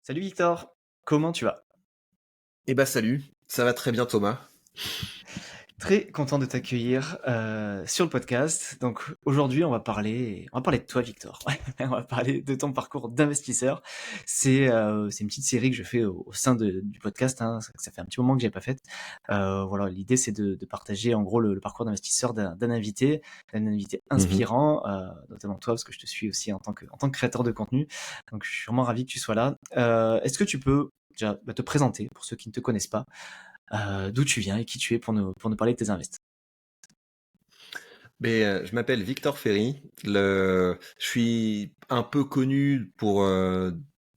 Salut Victor, comment tu vas? Eh bah salut, ça va très bien Thomas. Très content de t'accueillir sur le podcast. Donc aujourd'hui, on va parler de toi, Victor. On va parler de ton parcours d'investisseur. C'est une petite série que je fais au sein du podcast. Hein. Ça fait un petit moment que j'ai pas fait. Voilà, l'idée c'est de partager en gros le parcours d'investisseur d'un invité Mhm. inspirant, notamment toi, parce que je te suis aussi en tant que créateur de contenu. Donc je suis vraiment ravi que tu sois là. Est-ce que tu peux déjà te présenter pour ceux qui ne te connaissent pas? D'où tu viens et qui tu es pour nous parler de tes invests. Je m'appelle Victor Ferry. Je suis un peu connu pour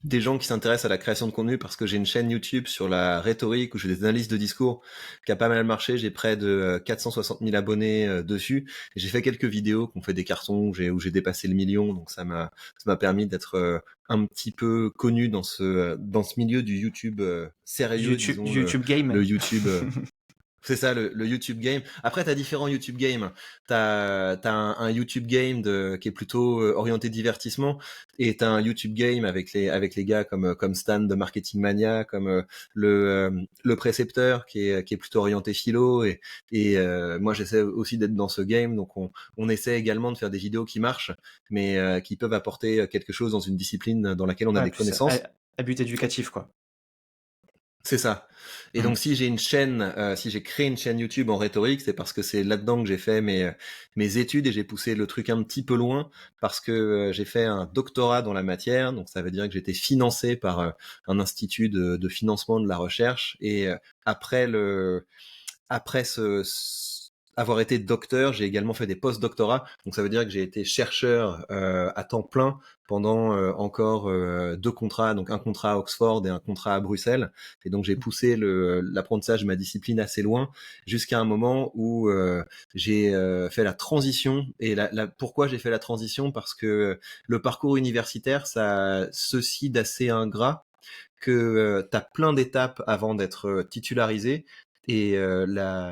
des gens qui s'intéressent à la création de contenu parce que j'ai une chaîne YouTube sur la rhétorique où j'ai des analyses de discours qui a pas mal marché. J'ai près de 460 000 abonnés dessus. Et j'ai fait quelques vidéos qui ont fait des cartons où j'ai dépassé le million. Donc ça m'a permis d'être un petit peu connu dans ce milieu du YouTube sérieux, YouTube, disons YouTube Game. le YouTube. C'est ça, le YouTube Game. Après, t'as différents YouTube Games. T'as un YouTube Game qui est plutôt orienté divertissement, et t'as un YouTube Game avec les gars comme Stan de Marketing Mania, comme le Précepteur qui est plutôt orienté philo, et moi j'essaie aussi d'être dans ce game, donc on essaie également de faire des vidéos qui marchent, mais qui peuvent apporter quelque chose dans une discipline dans laquelle on a Ouais, des plus à, connaissances. à but éducatif, quoi. C'est ça. Et Mhm. donc si j'ai créé une chaîne YouTube en rhétorique, c'est parce que c'est là-dedans que j'ai fait mes études, et j'ai poussé le truc un petit peu loin parce que j'ai fait un doctorat dans la matière. Donc ça veut dire que j'ai été financé par un institut de financement de la recherche. Et après avoir été docteur, j'ai également fait des post-doctorats. Donc ça veut dire que j'ai été chercheur à temps plein pendant encore deux contrats, donc un contrat à Oxford et un contrat à Bruxelles. Et donc j'ai poussé l'apprentissage de ma discipline assez loin jusqu'à un moment où j'ai fait la transition. Et pourquoi j'ai fait la transition? Parce que le parcours universitaire, ça a ceci d'assez ingrat que tu as plein d'étapes avant d'être titularisé. Et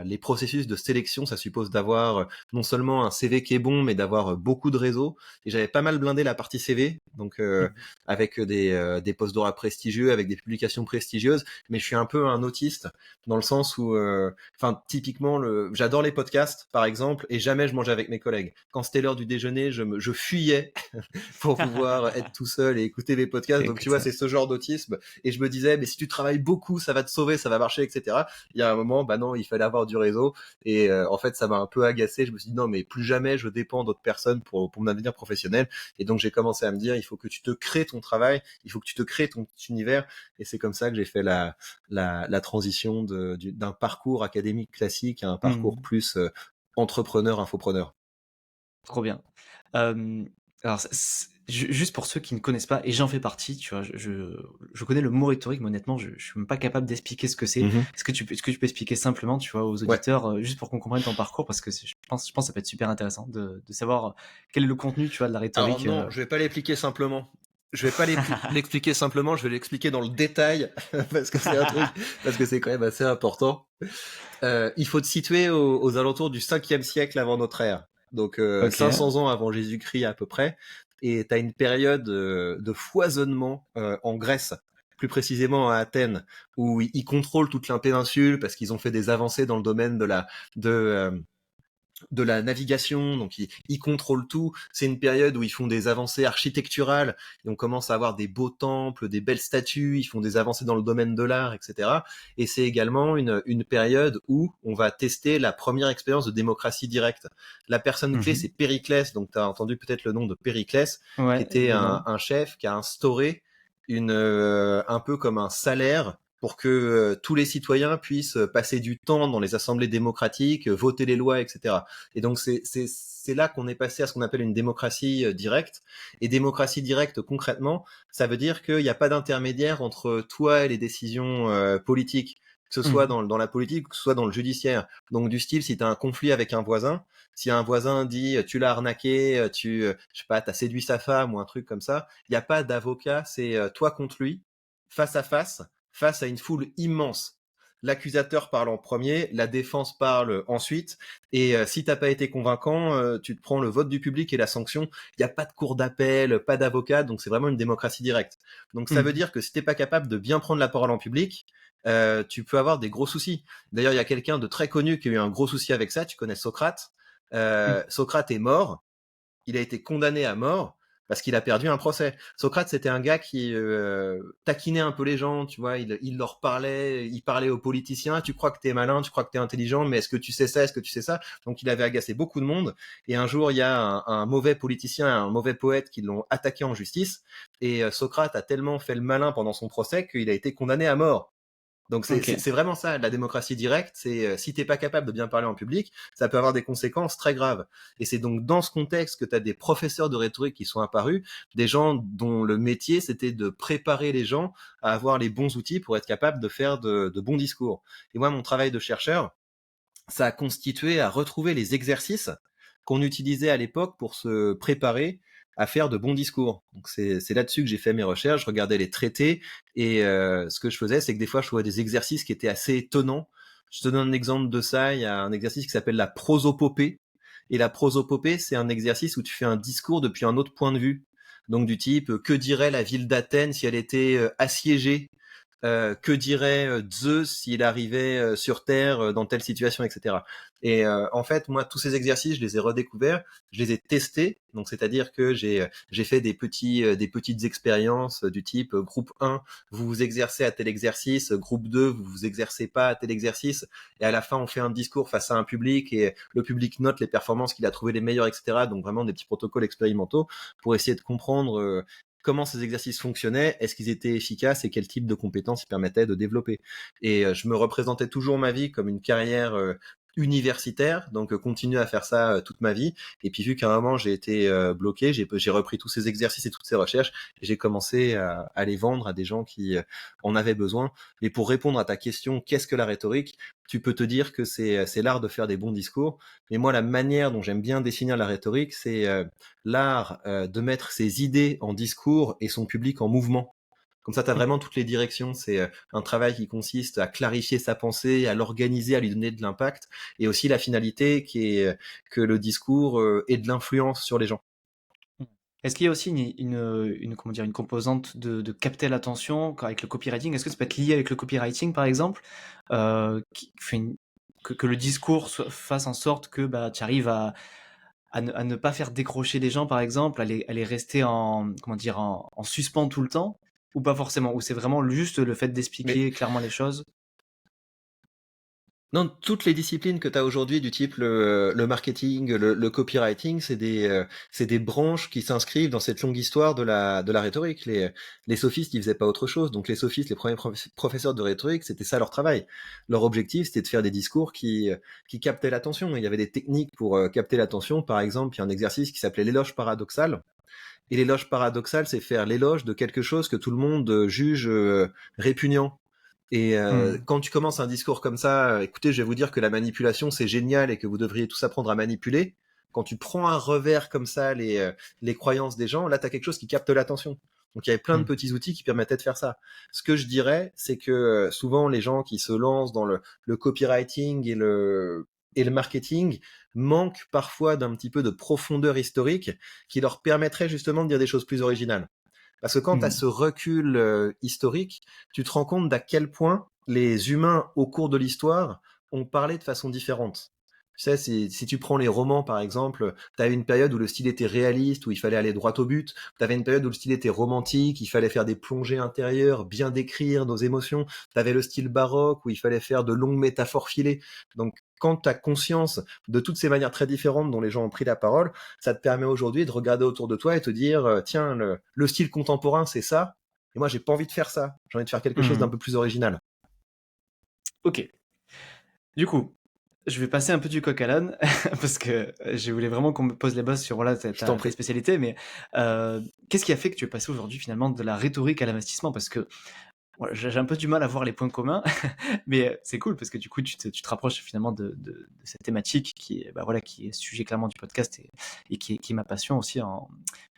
les processus de sélection, ça suppose d'avoir non seulement un CV qui est bon, mais d'avoir beaucoup de réseaux. Et j'avais pas mal blindé la partie CV, donc Mhm. avec des postdoctorats prestigieux, avec des publications prestigieuses. Mais je suis un peu un autiste dans le sens où, typiquement, j'adore les podcasts, par exemple, et jamais je mangeais avec mes collègues. Quand c'était l'heure du déjeuner, je fuyais pour pouvoir être tout seul et écouter les podcasts. Donc tu Écoute, vois, c'est ce genre d'autisme. Et je me disais, mais si tu travailles beaucoup, ça va te sauver, ça va marcher, etc. Il y a un moment, bah non, il fallait avoir du réseau. Et en fait, ça m'a un peu agacé. Je me suis dit, non, mais plus jamais je dépends d'autres personnes pour mon avenir professionnel. Et donc j'ai commencé à me dire, il faut que tu te crées ton travail, il faut que tu te crées ton petit univers. Et c'est comme ça que j'ai fait la transition d'un parcours académique classique à un parcours mhm. plus entrepreneur, infopreneur. Trop bien. Euh, alors, juste pour ceux qui ne connaissent pas, et j'en fais partie, tu vois, je connais le mot rhétorique, mais honnêtement, je suis même pas capable d'expliquer ce que c'est. Mhm. Est-ce que tu peux expliquer simplement, tu vois, aux Ouais. auditeurs, juste pour qu'on comprenne ton parcours, parce que je pense que ça peut être super intéressant de savoir quel est le contenu, tu vois, de la Alors rhétorique. non, je vais pas l'expliquer simplement. Je vais pas l'expliquer simplement, je vais l'expliquer dans le détail parce que c'est un truc, parce que c'est quand même assez important. Il faut te situer aux alentours du 5e siècle avant notre ère, donc Ok. 500 ans avant Jésus-Christ à peu près, et tu as une période de foisonnement en Grèce, plus précisément à Athènes, où ils contrôlent toute la péninsule parce qu'ils ont fait des avancées dans le domaine de euh, de la navigation, donc ils contrôlent tout. C'est une période où ils font des avancées architecturales, et on commence à avoir des beaux temples, des belles statues, ils font des avancées dans le domaine de l'art, etc. Et c'est également une période où on va tester la première expérience de démocratie directe. La personne clé, Mhm. c'est Périclès, donc tu as entendu peut-être le nom de Périclès, qui Ouais, était un, évidemment. un chef qui a instauré un peu comme un salaire pour que tous les citoyens puissent passer du temps dans les assemblées démocratiques, voter les lois, etc. Et donc c'est là qu'on est passé à ce qu'on appelle une démocratie directe. Et démocratie directe, concrètement, ça veut dire qu'il n'y a pas d'intermédiaire entre toi et les décisions politiques, que ce soit Mhm. dans la politique ou que ce soit dans le judiciaire. Donc du style, si tu as un conflit avec un voisin, si un voisin dit tu l'as arnaqué, je sais pas, t'as séduit sa femme ou un truc comme ça, il n'y a pas d'avocat, c'est toi contre lui, face à face, face à une foule immense. l'accusateur parle en premier, la défense parle ensuite, et si t'as pas été convaincant, tu te prends le vote du public et la sanction. Il n'y a pas de cour d'appel, pas d'avocat, donc c'est vraiment une démocratie directe. Donc ça veut Mmh. dire que si t'es pas capable de bien prendre la parole en public, tu peux avoir des gros soucis. D'ailleurs, il y a quelqu'un de très connu qui a eu un gros souci avec ça, tu connais Socrate. Mmh. Socrate est mort, il a été condamné à mort parce qu'il a perdu un procès. Socrate, c'était un gars qui taquinait un peu les gens, tu vois, il leur parlait, il parlait aux politiciens, tu crois que t'es malin, tu crois que t'es intelligent, mais est-ce que tu sais ça, est-ce que tu sais ça? Donc il avait agacé beaucoup de monde, et un jour, il y a un mauvais politicien, un mauvais poète qui l'ont attaqué en justice, et Socrate a tellement fait le malin pendant son procès qu'il a été condamné à mort. Donc OK. c'est vraiment ça, la démocratie directe, c'est si t'es pas capable de bien parler en public, ça peut avoir des conséquences très graves. Et c'est donc dans ce contexte que tu as des professeurs de rhétorique qui sont apparus, des gens dont le métier c'était de préparer les gens à avoir les bons outils pour être capable de faire de bons discours. Et moi, mon travail de chercheur, ça a constitué à retrouver les exercices qu'on utilisait à l'époque pour se préparer à faire de bons discours. Donc c'est là-dessus que j'ai fait mes recherches, je regardais les traités, et ce que je faisais, c'est que des fois je trouvais des exercices qui étaient assez étonnants. Je te donne un exemple de ça, il y a un exercice qui s'appelle la prosopopée, et la prosopopée, c'est un exercice où tu fais un discours depuis un autre point de vue. Donc du type, que dirait la ville d'Athènes si elle était assiégée, que dirait Zeus s'il arrivait sur Terre dans telle situation, etc. Et en fait, moi, tous ces exercices, je les ai redécouverts, je les ai testés. Donc, c'est-à-dire que j'ai fait des petites expériences du type groupe 1, vous vous exercez à tel exercice, groupe 2, vous vous exercez pas à tel exercice, et à la fin, on fait un discours face à un public, et le public note les performances qu'il a trouvées les meilleures, etc. Donc, vraiment des petits protocoles expérimentaux pour essayer de comprendre comment ces exercices fonctionnaient, est-ce qu'ils étaient efficaces et quel type de compétences ils permettaient de développer. Et je me représentais toujours ma vie comme une carrière universitaire, donc continuer à faire ça toute ma vie. Et puis vu qu'à un moment j'ai été bloqué, j'ai repris tous ces exercices et toutes ces recherches, et j'ai commencé à les vendre à des gens qui en avaient besoin. Mais pour répondre à ta question, qu'est-ce que la rhétorique? Tu peux te dire que c'est l'art de faire des bons discours. Mais moi, la manière dont j'aime bien définir la rhétorique, c'est l'art de mettre ses idées en discours et son public en mouvement. Comme ça, tu as Mmh. vraiment toutes les directions. C'est un travail qui consiste à clarifier sa pensée, à l'organiser, à lui donner de l'impact, et aussi la finalité qui est que le discours ait de l'influence sur les gens. Mmh. Est-ce qu'il y a aussi comment dire? Une composante de capter l'attention avec le copywriting? Est-ce que ça peut être lié avec le copywriting, par exemple? Qui fait une que le discours fasse en sorte que, bah, tu arrives à ne pas faire décrocher les gens, par exemple, à les rester en comment dire? En suspens tout le temps? Ou pas forcément? Ou c'est vraiment juste le fait Mais d'expliquer clairement les choses? non, toutes les disciplines que tu as aujourd'hui, du type le marketing, le copywriting, c'est des branches qui s'inscrivent dans cette longue histoire de la rhétorique. Les sophistes, ils faisaient pas autre chose. Donc les sophistes, les premiers professeurs de rhétorique, c'était ça leur travail. Leur objectif, c'était de faire des discours qui captaient l'attention. Il y avait des techniques pour capter l'attention. Par exemple, il y a un exercice qui s'appelait l'éloge paradoxal. Et l'éloge paradoxal, c'est faire l'éloge de quelque chose que tout le monde juge répugnant. Et Mmh. quand tu commences un discours comme ça, écoutez, je vais vous dire que la manipulation c'est génial et que vous devriez tous apprendre à manipuler. Quand tu prends un revers comme ça les croyances des gens, là tu as quelque chose qui capte l'attention. Donc il y avait plein de Mmh. petits outils qui permettaient de faire ça. Ce que je dirais, c'est que souvent les gens qui se lancent dans le copywriting et le marketing manquent parfois d'un petit peu de profondeur historique qui leur permettrait justement de dire des choses plus originales. Parce que quand tu as Mmh. ce recul historique, tu te rends compte d'à quel point les humains, au cours de l'histoire, ont parlé de façon différente. Tu sais, si tu prends les romans, par exemple, tu avais une période où le style était réaliste, où il fallait aller droit au but. Tu avais une période où le style était romantique, il fallait faire des plongées intérieures, bien décrire nos émotions. Tu avais le style baroque, où il fallait faire de longues métaphores filées. Donc, quand tu as conscience de toutes ces manières très différentes dont les gens ont pris la parole, ça te permet aujourd'hui de regarder autour de toi et te dire, tiens, le style contemporain, c'est ça. Et moi, j'ai pas envie de faire ça. J'ai envie de faire quelque chose d'un Mmh. peu plus original. OK. Du coup, je vais passer un peu du coq à l'âne parce que je voulais vraiment qu'on me pose les bases sur voilà, Je t'en ta prie. spécialité, mais qu'est-ce qui a fait que tu es passé aujourd'hui finalement de la rhétorique à l'investissement? Parce que ouais, j'ai un peu du mal à voir les points communs, mais c'est cool parce que du coup, tu te rapproches finalement de cette thématique qui est, bah, voilà, qui est sujet clairement du podcast et qui est ma passion aussi en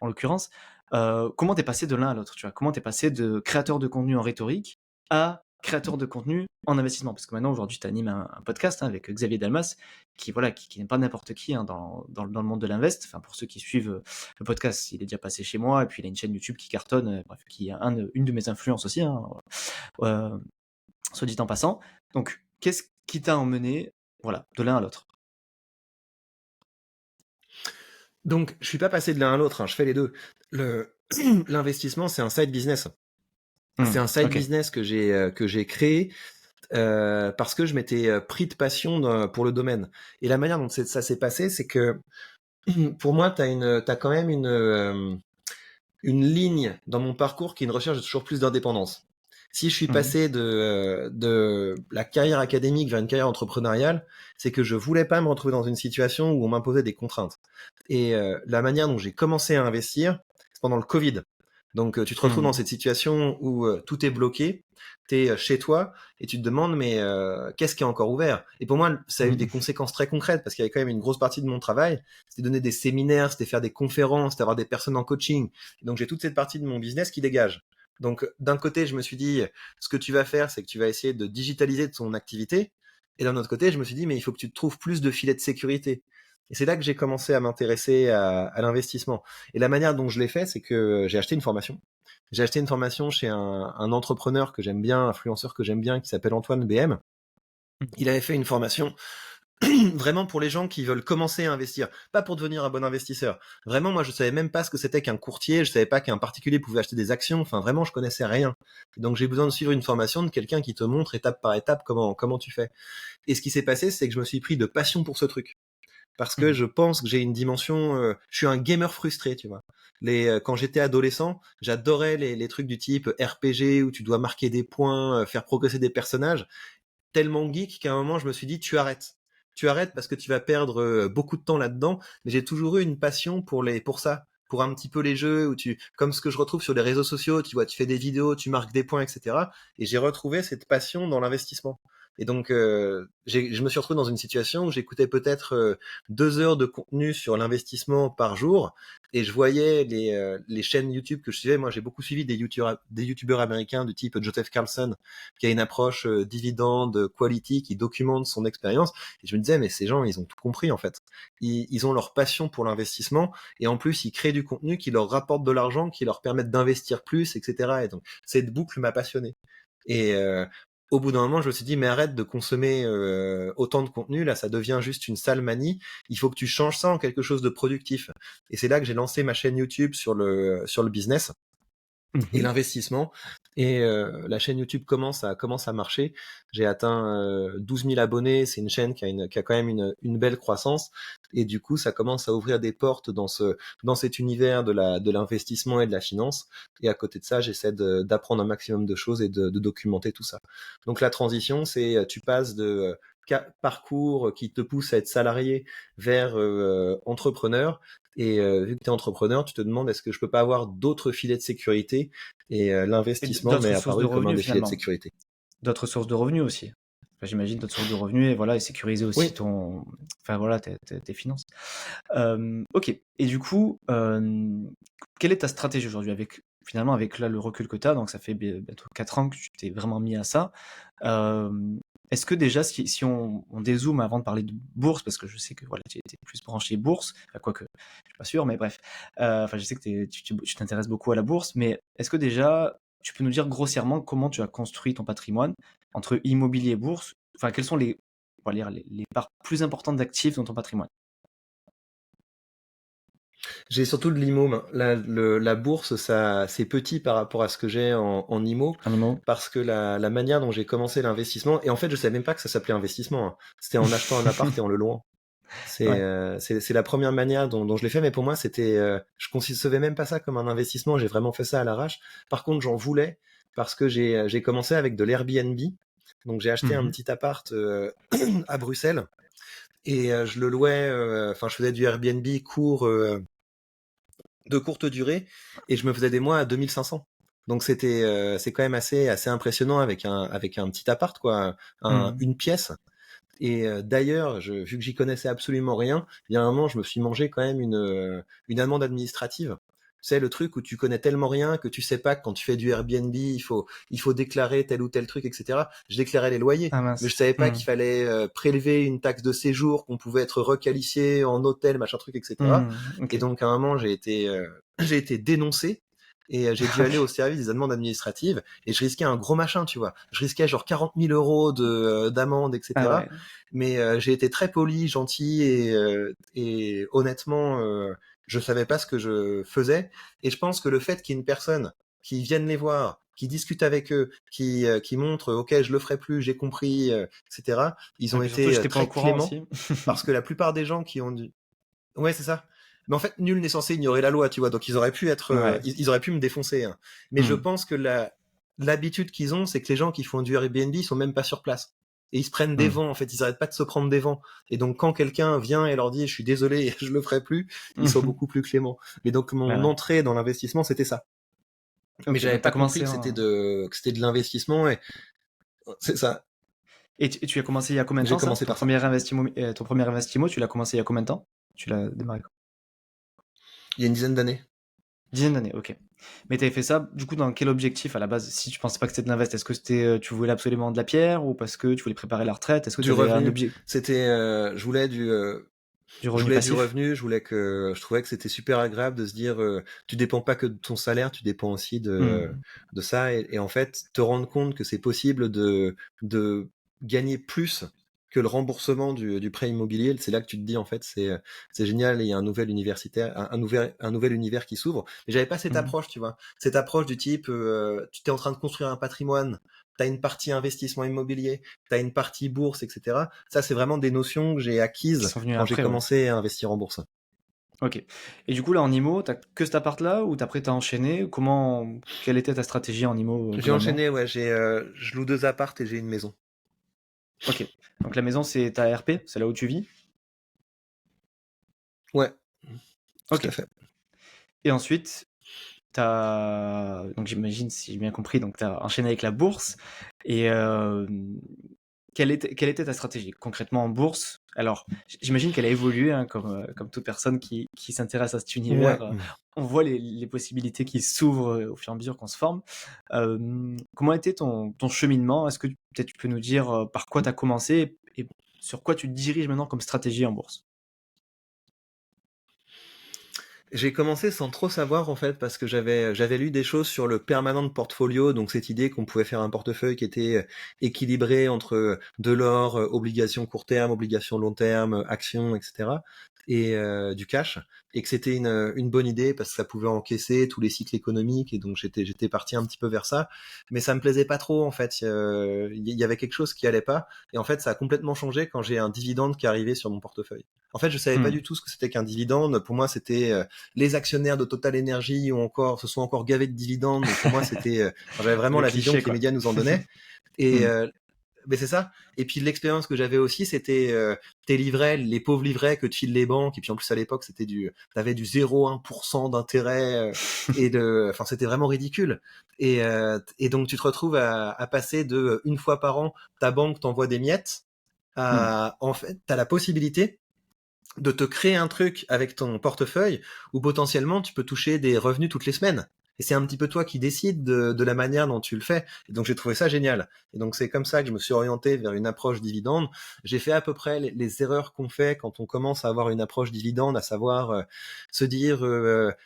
l'occurrence. Comment t'es passé de l'un à l'autre, tu vois? Comment t'es passé de créateur de contenu en rhétorique à créateur de contenu en investissement? Parce que maintenant, aujourd'hui, tu animes un podcast avec Xavier Dalmas, qui n'est pas n'importe qui dans le monde de l'invest. Enfin, pour ceux qui suivent le podcast, il est déjà passé chez moi, et puis il a une chaîne YouTube qui cartonne, bref, qui est une de mes influences aussi, hein, euh, soit dit en passant. Donc, qu'est-ce qui t'a emmené, voilà, de l'un à l'autre? Donc, je suis pas passé de l'un à l'autre, hein, je fais les deux. L'investissement, c'est un side business. C'est un side Ok. business que j'ai créé parce que je m'étais pris de passion pour le domaine. Et la manière dont ça s'est passé, c'est que pour moi, t'as quand même une ligne dans mon parcours qui est une recherche de toujours plus d'indépendance. Si je suis Mhm. passé de la carrière académique vers une carrière entrepreneuriale, c'est que je voulais pas me retrouver dans une situation où on m'imposait des contraintes. Et la manière dont j'ai commencé à investir, c'est pendant le Covid. Donc tu te retrouves dans Mhm. cette situation où tout est bloqué, tu es chez toi et tu te demandes mais qu'est-ce qui est encore ouvert? Et pour moi, ça a eu des Mhm. conséquences très concrètes parce qu'il y avait quand même une grosse partie de mon travail, c'était donner des séminaires, c'était faire des conférences, c'était avoir des personnes en coaching. Et donc j'ai toute cette partie de mon business qui dégage. Donc d'un côté, je me suis dit ce que tu vas faire, c'est que tu vas essayer de digitaliser ton activité. Et d'un autre côté, je me suis dit mais il faut que tu te trouves plus de filets de sécurité. Et c'est là que j'ai commencé à m'intéresser à l'investissement. Et la manière dont je l'ai fait, c'est que j'ai acheté une formation. J'ai acheté une formation chez un entrepreneur que j'aime bien, influenceur que j'aime bien, qui s'appelle Antoine BM. Il avait fait une formation vraiment pour les gens qui veulent commencer à investir, pas pour devenir un bon investisseur. Vraiment, moi, je savais même pas ce que c'était qu'un courtier, je savais pas qu'un particulier pouvait acheter des actions, enfin, vraiment, je connaissais rien. Donc, j'ai besoin de suivre une formation de quelqu'un qui te montre étape par étape comment tu fais. Et ce qui s'est passé, c'est que je me suis pris de passion pour ce truc. Parce que Mhm. je pense que j'ai une dimension, je suis un gamer frustré, tu vois. Quand j'étais adolescent, j'adorais les trucs du type RPG où tu dois marquer des points, faire progresser des personnages, tellement geek qu'à un moment je me suis dit tu arrêtes. Tu arrêtes parce que tu vas perdre beaucoup de temps là-dedans, mais j'ai toujours eu une passion pour ça, pour un petit peu les jeux où comme ce que je retrouve sur les réseaux sociaux, tu vois, tu fais des vidéos, tu marques des points, etc. Et j'ai retrouvé cette passion dans l'investissement. Et donc, je me suis retrouvé dans une situation où j'écoutais peut-être 2 heures de contenu sur l'investissement par jour, et je voyais les chaînes YouTube que je suivais. Moi, j'ai beaucoup suivi des youtubeurs américains du type Joseph Carlson, qui a une approche dividende, quality, qui documente son expérience. Et je me disais, mais ces gens, ils ont tout compris en fait. Ils ont leur passion pour l'investissement, et en plus, ils créent du contenu qui leur rapporte de l'argent, qui leur permettent d'investir plus, etc. Et donc, cette boucle m'a passionné. Et au bout d'un moment, je me suis dit, mais arrête de consommer autant de contenu, là, ça devient juste une sale manie. Il faut que tu changes ça en quelque chose de productif. Et c'est là que j'ai lancé ma chaîne YouTube sur le business et Mhm. l'investissement. Et la chaîne YouTube commence à marcher. J'ai atteint 12 000 abonnés. C'est une chaîne qui a quand même une belle croissance. Et du coup, ça commence à ouvrir des portes dans cet univers de l'investissement et de la finance. Et à côté de ça, j'essaie d'apprendre un maximum de choses et de documenter tout ça. Donc la transition, c'est tu passes de parcours qui te pousse à être salarié vers entrepreneur. Et vu que tu es entrepreneur, tu te demandes est-ce que je peux pas avoir d'autres filets de sécurité, et Et l'investissement m'est d'autres sources de apparu comme un revenus des filets de finalement. sécurité. D'autres sources de revenus aussi. Enfin, j'imagine d'autres sources de revenus et voilà, et sécuriser aussi Oui, enfin voilà, tes finances. Ok. Et du coup, quelle est ta stratégie aujourd'hui finalement avec là le recul que tu as, donc ça fait bientôt 4 ans que tu t'es vraiment mis à ça. Euh, Est-ce que déjà, si on dézoome avant de parler de bourse, parce que je sais que voilà, tu étais plus branché bourse, enfin, quoique, je suis pas sûr, mais bref. Enfin, je sais que tu t'intéresses beaucoup à la bourse, mais est-ce que déjà, tu peux nous dire grossièrement comment tu as construit ton patrimoine entre immobilier et bourse? Enfin, quelles sont on va dire, les parts plus importantes d'actifs dans ton patrimoine? j'ai surtout de l'IMO. La bourse, ça, c'est petit par rapport à ce que j'ai en IMO, Un mot? parce que la manière dont j'ai commencé l'investissement, et en fait, je savais même pas que ça s'appelait investissement, hein. C'était en achetant un appart et en le louant. Ouais. C'est la première manière dont je l'ai fait, mais pour moi, je concevais même pas ça comme un investissement. J'ai vraiment fait ça à l'arrache. Par contre, j'en voulais parce que j'ai commencé avec de l'Airbnb. Donc, j'ai acheté un Mhm. petit appart à Bruxelles, et je le louais. Enfin, je faisais du Airbnb de courte durée, et je me faisais des mois à 2500. Donc, c'est quand même assez impressionnant avec un petit appart, quoi, Mhm. une pièce. Et d'ailleurs, vu que j'y connaissais absolument rien, il y a un moment, je me suis mangé quand même une amende administrative C'est le truc où tu connais tellement rien que tu sais pas que quand tu fais du Airbnb, il faut déclarer tel ou tel truc, etc. Je déclarais les loyers, Ah mais je mince. savais pas qu'il fallait prélever une taxe de séjour, qu'on pouvait être requalifié en hôtel, machin truc, etc. Et Ok. donc à un moment, j'ai été dénoncé. Et j'ai dû aller au service des amendes administratives et je risquais un gros machin, tu vois. Je risquais genre 40 000 euros d'amende, Ah etc. ouais. Mais j'ai été très poli, gentil et honnêtement, je savais pas ce que je faisais. Et je pense que le fait qu'il y ait une personne qui vienne les voir, qui discute avec eux, qui montre, ok, je le ferai plus, j'ai compris, etc. Ils Et ont puis surtout, été j'étais pas au très courant cléments aussi. parce que la plupart des gens qui ont dit, ouais, c'est ça. Mais en fait, nul n'est censé ignorer la loi, tu vois. Donc ils auraient pu être, Ouais. ils auraient pu me défoncer, hein. Mais je pense que l'habitude qu'ils ont, c'est que les gens qui font du Airbnb, ils sont même pas sur place. Et ils se prennent des vents, en fait. Ils arrêtent pas de se prendre des vents. Et donc quand quelqu'un vient et leur dit, je suis désolé, je le ferai plus, ils sont beaucoup plus cléments. Mais donc Ah mon ouais. entrée dans l'investissement, c'était ça. Mais Ok, j'avais donc tu as pas compris commencé que en... que c'était de l'investissement et c'est ça. Et tu as commencé il y a combien de J'ai temps, ça? commencé par ça. Ton premier investissement, tu l'as commencé il y a combien de temps? Tu l'as démarré quand? Il y a une dizaine d'années. Dizaine d'années, ok. Mais tu avais fait ça, du coup, dans quel objectif à la base? Si tu pensais pas que c'était de l'invest, est-ce que c'était, tu voulais absolument de la pierre ou parce que tu voulais préparer la retraite? Est-ce que tu Du avais un revenu. objet C'était, du je revenu voulais du passif? revenu, je trouvais que c'était super agréable de se dire, tu dépends pas que de ton salaire, tu dépends aussi Hmm. de ça, et en fait, te rendre compte que c'est possible de gagner plus que le remboursement du prêt immobilier, c'est là que tu te dis, en fait, c'est génial, et il y a un nouvel universitaire, un nouvel univers qui s'ouvre. Mais j'avais pas cette Hmm. approche, tu vois. Cette approche du type, tu t'es en train de construire un patrimoine, t'as une partie investissement immobilier, t'as une partie bourse, etc. Ça, c'est vraiment des notions que j'ai Qui acquises sont venus quand j'ai après, ouais. commencé à investir en bourse. Ok. Et du coup, là, en IMO, t'as que cet appart-là ou après t'as enchaîné? Quelle était ta stratégie en IMO, J'ai globalement? enchaîné, ouais, je loue 2 appartes et j'ai une maison. Ok. Donc la maison, c'est ta RP, c'est là où tu vis? Ouais, tout Ok. à fait. Et ensuite, donc j'imagine, si j'ai bien compris, donc tu as enchaîné avec la bourse. Et quelle était ta stratégie concrètement en bourse? Alors, j'imagine qu'elle a évolué, hein, comme toute personne qui s'intéresse à cet univers. Ouais. On voit les possibilités qui s'ouvrent au fur et à mesure qu'on se forme. Comment était ton cheminement? Est-ce que peut-être tu peux nous dire par quoi tu as commencé et sur quoi tu te diriges maintenant comme stratégie en bourse? J'ai commencé sans trop savoir, en fait, parce que j'avais lu des choses sur le permanent portfolio, donc cette idée qu'on pouvait faire un portefeuille qui était équilibré entre de l'or, obligations court terme, obligations long terme, actions, etc. et du cash, et que c'était une bonne idée parce que ça pouvait encaisser tous les cycles économiques, et donc j'étais parti un petit peu vers ça, mais ça me plaisait pas trop, en fait. Il y avait quelque chose qui allait pas, et en fait ça a complètement changé quand j'ai un dividende qui arrivait sur mon portefeuille. En fait, je savais pas Hmm. du tout ce que c'était qu'un dividende. Pour moi, c'était les actionnaires de Total Energy se sont encore gavés de dividendes. Donc pour moi, j'avais vraiment Le la vision cliché, que les quoi. médias nous en donnaient. Et Hmm. mais c'est ça. Et puis l'expérience que j'avais aussi, c'était tes livrets, les pauvres livrets que te filent les banques. Et puis en plus à l'époque, t'avais du 0,1% d'intérêt enfin c'était vraiment ridicule. Et donc tu te retrouves à passer de une fois par an, ta banque t'envoie des miettes. Hmm. En fait, t'as la possibilité de te créer un truc avec ton portefeuille où potentiellement tu peux toucher des revenus toutes les semaines. Et c'est un petit peu toi qui décides de la manière dont tu le fais. Et donc j'ai trouvé ça génial. Et donc c'est comme ça que je me suis orienté vers une approche dividende. J'ai fait à peu près les erreurs qu'on fait quand on commence à avoir une approche dividende, à savoir se dire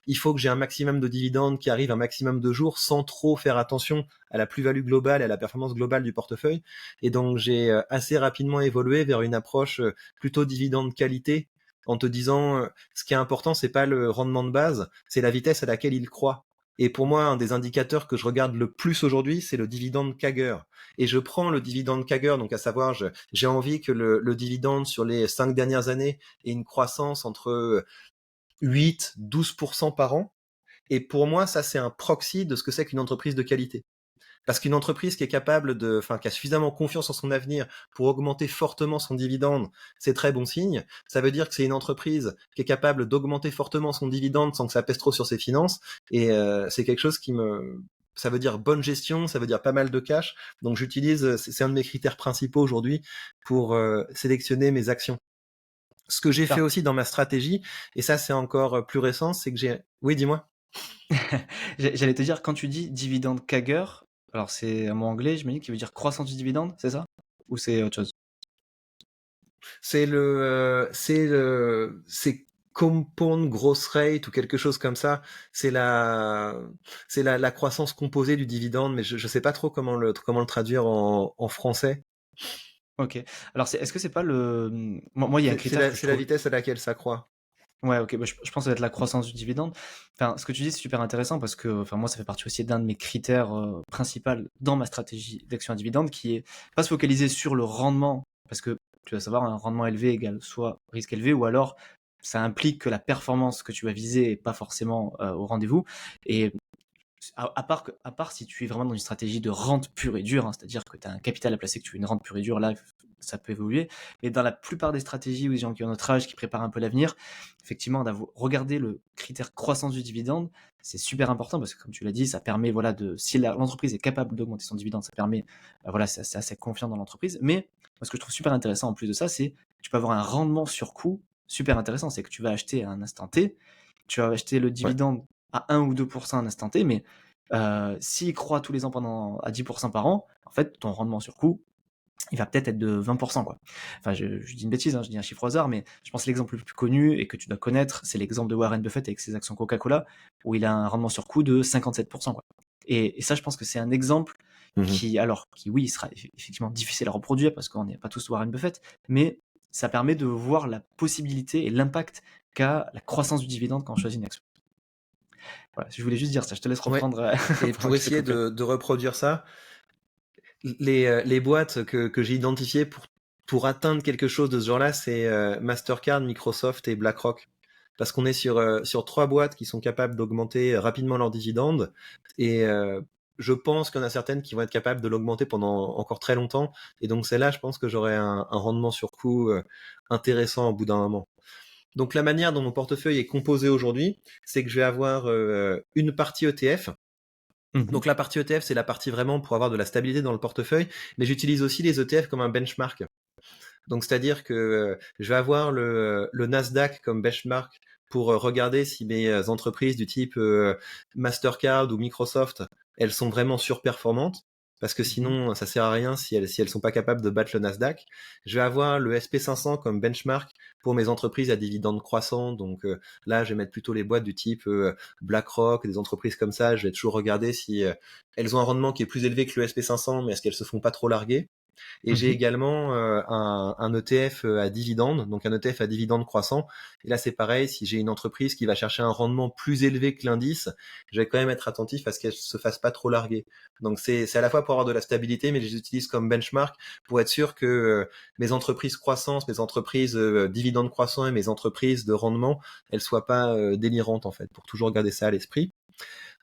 il faut que j'ai un maximum de dividendes qui arrive un maximum de jours sans trop faire attention à la plus-value globale et à la performance globale du portefeuille. Et donc j'ai assez rapidement évolué vers une approche plutôt dividende qualité, en te disant ce qui est important, c'est pas le rendement de base, c'est la vitesse à laquelle il croît. Et pour moi, un des indicateurs que je regarde le plus aujourd'hui, c'est le dividende CAGR. Et je prends le dividende CAGR, donc à savoir, j'ai envie que le dividende sur les 5 dernières années ait une croissance entre 8-12% par an. Et pour moi, ça, c'est un proxy de ce que c'est qu'une entreprise de qualité. Parce qu'une entreprise qui est capable qui a suffisamment confiance en son avenir pour augmenter fortement son dividende, c'est très bon signe. Ça veut dire que c'est une entreprise qui est capable d'augmenter fortement son dividende sans que ça pèse trop sur ses finances. Et c'est quelque chose ça veut dire bonne gestion, ça veut dire pas mal de cash. Donc c'est un de mes critères principaux aujourd'hui pour sélectionner mes actions. Ce que j'ai fait T'as aussi dans ma stratégie, et ça c'est encore plus récent, c'est que oui, dis-moi. J'allais te dire, quand tu dis dividende CAGR, alors c'est un mot anglais, je me dis qui veut dire croissance du dividende, c'est ça? Ou c'est autre chose? C'est compound growth rate ou quelque chose comme ça. C'est la croissance composée du dividende, mais je sais pas trop comment le traduire en français. Ok. Alors, est-ce que c'est pas le. Moi, il y a un C'est critère que je la trouve. vitesse à laquelle ça croît. Ouais, ok, bah, je pense que ça va être la croissance du dividende. Enfin, ce que tu dis, c'est super intéressant parce que enfin, moi, ça fait partie aussi d'un de mes critères principaux dans ma stratégie d'action à dividende qui est pas se focaliser sur le rendement parce que tu vas savoir, un rendement élevé égale soit risque élevé ou alors ça implique que la performance que tu vas viser est pas forcément au rendez-vous. Et à part si tu es vraiment dans une stratégie de rente pure et dure, hein, c'est-à-dire que tu as un capital à placer, que tu veux une rente pure et dure, là, ça peut évoluer. Mais dans la plupart des stratégies où les gens qui ont notre âge, qui préparent un peu l'avenir, effectivement, regarder le critère croissance du dividende, c'est super important parce que, comme tu l'as dit, ça permet, voilà, si l'entreprise est capable d'augmenter son dividende, ça permet, voilà, c'est assez confiant dans l'entreprise. Mais moi, ce que je trouve super intéressant en plus de ça, c'est que tu peux avoir un rendement sur coût super intéressant. C'est que tu vas acheter à un instant T, tu vas acheter le Ouais. dividende à 1 ou 2% à un instant T, mais s'il croît tous les ans à 10% par an, en fait, ton rendement sur coût, il va peut-être être de 20%, quoi. Enfin, je dis une bêtise, hein, je dis un chiffre au hasard, mais je pense que l'exemple le plus connu et que tu dois connaître, c'est l'exemple de Warren Buffett avec ses actions Coca-Cola, où il a un rendement sur coût de 57%, quoi. Et ça, je pense que c'est un exemple Mhm. qui, oui, il sera effectivement difficile à reproduire parce qu'on n'est pas tous Warren Buffett, mais ça permet de voir la possibilité et l'impact qu'a la croissance du dividende quand on choisit une action. Voilà, je voulais juste dire ça, je te laisse Ouais. reprendre Et pendant pour que je te essayer coupais. de reproduire ça, les boîtes que j'ai identifiées pour atteindre quelque chose de ce genre-là, c'est Mastercard, Microsoft et BlackRock. Parce qu'on est sur trois boîtes qui sont capables d'augmenter rapidement leurs dividendes. Et je pense qu'il y en a certaines qui vont être capables de l'augmenter pendant encore très longtemps. Et donc celle-là, je pense que j'aurai un rendement sur coût intéressant au bout d'un moment. Donc la manière dont mon portefeuille est composé aujourd'hui, c'est que je vais avoir une partie ETF. Mhm. Donc la partie ETF, c'est la partie vraiment pour avoir de la stabilité dans le portefeuille, mais j'utilise aussi les ETF comme un benchmark. Donc c'est-à-dire que je vais avoir le Nasdaq comme benchmark pour regarder si mes entreprises du type Mastercard ou Microsoft, elles sont vraiment surperformantes. Parce que Mhm. sinon, ça sert à rien si elles sont pas capables de battre le Nasdaq. Je vais avoir le SP500 comme benchmark pour mes entreprises à dividendes croissants. Donc là, je vais mettre plutôt les boîtes du type BlackRock, des entreprises comme ça. Je vais toujours regarder si elles ont un rendement qui est plus élevé que le SP500, mais est-ce qu'elles se font pas trop larguer. Et j'ai Mhm. également un ETF à dividende, donc un ETF à dividende croissant. Et là, c'est pareil, si j'ai une entreprise qui va chercher un rendement plus élevé que l'indice, je vais quand même être attentif à ce qu'elle se fasse pas trop larguer. Donc c'est à la fois pour avoir de la stabilité, mais je les utilise comme benchmark pour être sûr que mes entreprises croissance, mes entreprises dividendes croissants et mes entreprises de rendement, elles soient pas délirantes en fait, pour toujours garder ça à l'esprit.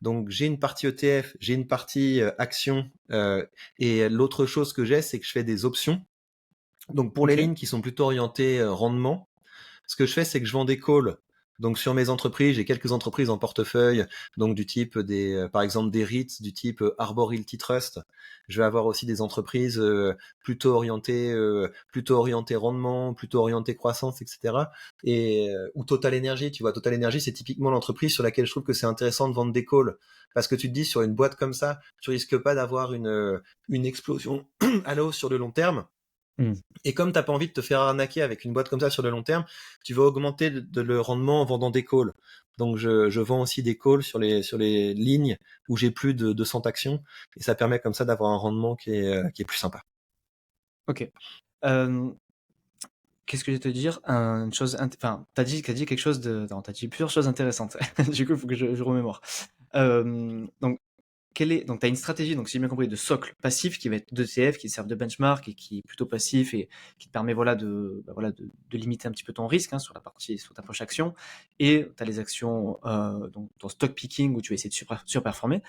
Donc j'ai une partie ETF, j'ai une partie action, et l'autre chose que j'ai, c'est que je fais des options. Donc pour les Ok. lignes qui sont plutôt orientées rendement, ce que je fais, c'est que je vends des calls. Donc sur mes entreprises, j'ai quelques entreprises en portefeuille, donc du type par exemple des REITs, du type Arbor Realty Trust. Je vais avoir aussi des entreprises plutôt orientées rendement, plutôt orientées croissance, etc. Et ou Total Energy, tu vois, Total Energy, c'est typiquement l'entreprise sur laquelle je trouve que c'est intéressant de vendre des calls, parce que tu te dis sur une boîte comme ça, tu risques pas d'avoir une explosion à la hausse sur le long terme. Mm. Et comme t'as pas envie de te faire arnaquer avec une boîte comme ça sur le long terme, tu vas augmenter le rendement en vendant des calls. Donc je vends aussi des calls sur les lignes où j'ai plus de 200 actions, et ça permet comme ça d'avoir un rendement qui est plus sympa. Ok. Euh, Qu'est-ce que je vais te dire? Une chose, enfin, t'as dit quelque chose de, non, t'as dit plusieurs choses intéressantes. Du coup, il faut que je remémore. Donc, donc, t'as une stratégie, donc si j'ai bien compris, de socle passif qui va être d'ETF, qui servent de benchmark et qui est plutôt passif et qui te permet, voilà, de limiter un petit peu ton risque, hein, sur ta poche action. Et t'as les actions, donc ton stock picking où tu vas essayer de surperformer.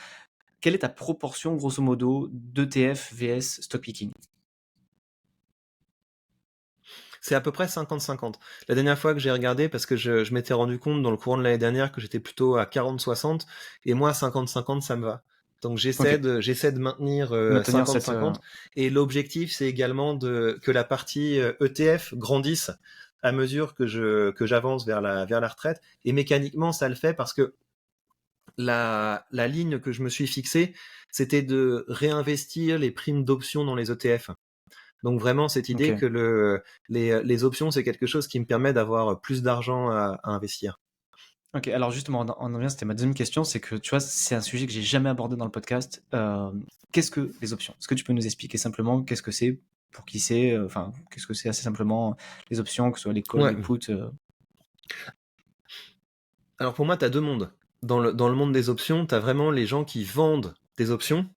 Quelle est ta proportion, grosso modo, d'ETF vs stock picking? C'est à peu près 50-50. La dernière fois que j'ai regardé, parce que je m'étais rendu compte dans le courant de l'année dernière que j'étais plutôt à 40-60, et moi 50-50 ça me va. Donc Ok. j'essaie de maintenir Maintenir cette, 50-50, et l'objectif c'est également que la partie ETF grandisse à mesure que j'avance vers la retraite, et mécaniquement ça le fait parce que la ligne que je me suis fixée, c'était de réinvestir les primes d'options dans les ETF. Donc vraiment cette idée Ok. que les options, c'est quelque chose qui me permet d'avoir plus d'argent à investir. Ok, alors justement, on en vient, c'était ma deuxième question, c'est que tu vois, c'est un sujet que j'ai jamais abordé dans le podcast. Qu'est-ce que les options? Est-ce que tu peux nous expliquer simplement qu'est-ce que c'est, pour qui c'est, enfin, qu'est-ce que c'est assez simplement les options, que ce soit les calls, Ouais. les puts. Alors pour moi, tu as deux mondes. Dans le monde des options, tu as vraiment les gens qui vendent des options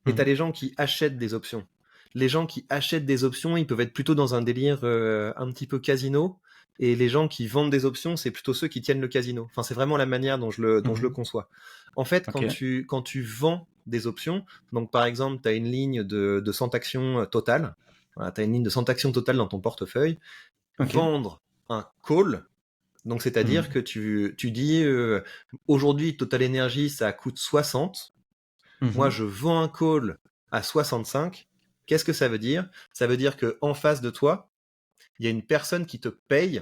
et tu as Mhm. les gens qui achètent des options. Les gens qui achètent des options, ils peuvent être plutôt dans un délire un petit peu casino. Et les gens qui vendent des options, c'est plutôt ceux qui tiennent le casino. Enfin, c'est vraiment la manière dont je le Mhm. conçois. En fait, Ok. quand tu vends des options, donc par exemple, tu as une ligne de 100 actions totales. Voilà, tu as une ligne de 100 actions totales dans ton portefeuille. Ok. Vendre un call, donc c'est-à-dire que Mhm. tu dis aujourd'hui Total Energy ça coûte 60. Moi Mhm. je vends un call à 65. Qu'est-ce que ça veut dire? Ça veut dire que en face de toi, il y a une personne qui te paye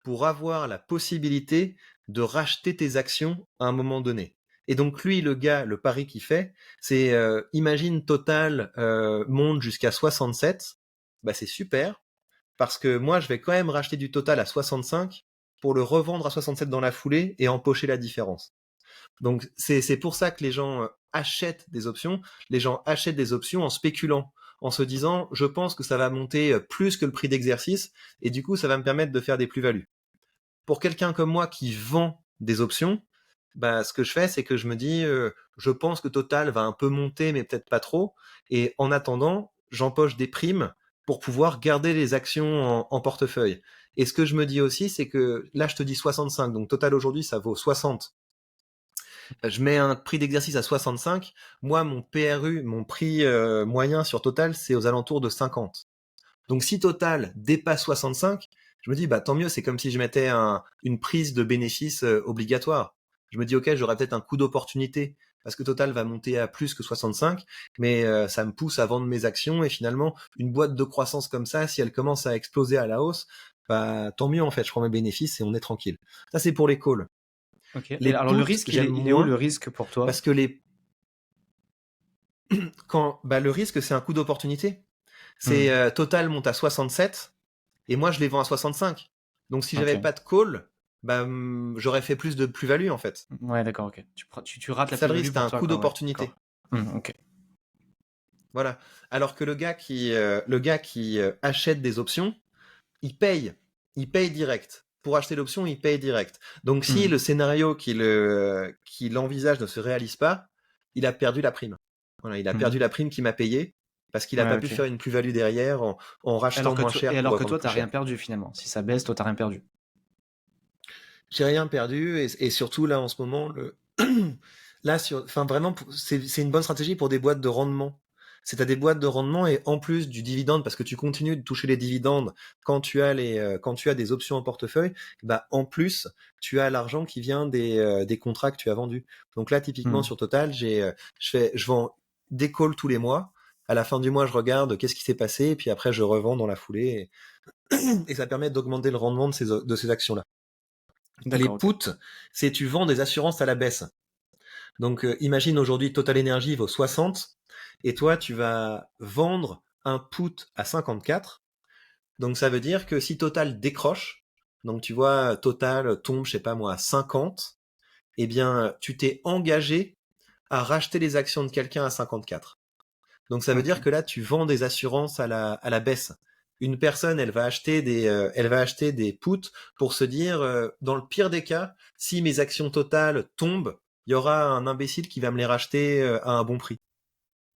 pour avoir la possibilité de racheter tes actions à un moment donné. Et donc lui, le gars, le pari qu'il fait, c'est imagine Total monte jusqu'à 67, bah c'est super, parce que moi je vais quand même racheter du Total à 65 pour le revendre à 67 dans la foulée et empocher la différence. Donc c'est pour ça que les gens achètent des options. Les gens achètent des options en spéculant, en se disant je pense que ça va monter plus que le prix d'exercice et du coup ça va me permettre de faire des plus-values. Pour quelqu'un comme moi qui vend des options, bah, ce que je fais, c'est que je me dis, je pense que Total va un peu monter, mais peut-être pas trop. Et en attendant, j'empoche des primes pour pouvoir garder les actions en portefeuille. Et ce que je me dis aussi, c'est que là, je te dis 65, donc Total aujourd'hui, ça vaut 60. Je mets un prix d'exercice à 65. Moi, mon PRU, mon prix moyen sur Total, c'est aux alentours de 50. Donc si Total dépasse 65, je me dis bah tant mieux, c'est comme si je mettais une prise de bénéfice obligatoire. Je me dis ok, j'aurai peut-être un coup d'opportunité parce que Total va monter à plus que 65, mais ça me pousse à vendre mes actions et finalement une boîte de croissance comme ça, si elle commence à exploser à la hausse, bah tant mieux en fait, je prends mes bénéfices et on est tranquille. Ça c'est pour les calls. Ok. Et Les alors le puts, risque, j'aime il est où le moins risque pour toi? parce que le risque c'est un coup d'opportunité. C'est Mhm. Total monte à 67 et moi je les vends à 65. Donc si Ok. j'avais pas de call, bah, j'aurais fait plus de plus-value en fait. Ouais, d'accord, ok. Tu rates C'est la ça le plus-value risque, t'as pour un toi, coup quoi, ouais, d'accord. d'opportunité. Ok. Voilà. Alors que le gars qui achète des options, il paye. Il paye direct. Pour acheter l'option, il paye direct. Donc si Mhm. le scénario qu'il envisage ne se réalise pas, il a perdu la prime. Voilà, il a perdu Mhm. la prime qu'il m'a payée parce qu'il n'a Ouais, pas pu ok. faire une plus-value derrière en rachetant moins cher pour Alors que revendre toi, plus t'as rien cher. perdu finalement. Si ça baisse, toi, t'as rien perdu. J'ai rien perdu et surtout là en ce moment là enfin vraiment c'est une bonne stratégie pour des boîtes de rendement. C'est à des boîtes de rendement et en plus du dividende parce que tu continues de toucher les dividendes quand tu as des options en portefeuille, bah en plus tu as l'argent qui vient des contrats que tu as vendus. Donc là typiquement Mhm. sur Total, je vends des calls tous les mois. À la fin du mois, je regarde qu'est-ce qui s'est passé et puis après je revends dans la foulée et ça permet d'augmenter le rendement de ces actions-là. Les D'accord, ok. puts, c'est tu vends des assurances à la baisse. Donc imagine aujourd'hui Total Energy vaut 60 et toi tu vas vendre un put à 54. Donc ça veut dire que si Total décroche, donc tu vois Total tombe je sais pas moi à 50, eh bien tu t'es engagé à racheter les actions de quelqu'un à 54. Donc ça veut dire Ok. que là tu vends des assurances à la baisse. Une personne, elle va acheter des puts pour se dire, dans le pire des cas, si mes actions totales tombent, il y aura un imbécile qui va me les racheter à un bon prix.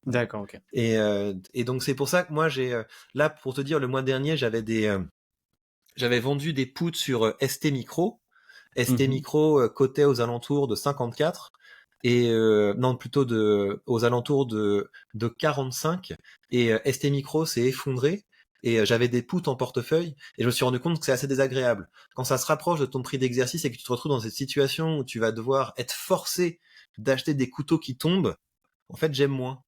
Voilà. D'accord, ok. Et donc c'est pour ça que moi là pour te dire le mois dernier j'avais vendu des puts sur ST Micro. ST Mhm. Micro cotait aux alentours de 54 et non plutôt aux alentours de 45 et ST Micro s'est effondré et j'avais des puts en portefeuille et je me suis rendu compte que c'est assez désagréable quand ça se rapproche de ton prix d'exercice et que tu te retrouves dans cette situation où tu vas devoir être forcé d'acheter des couteaux qui tombent. En fait j'aime moins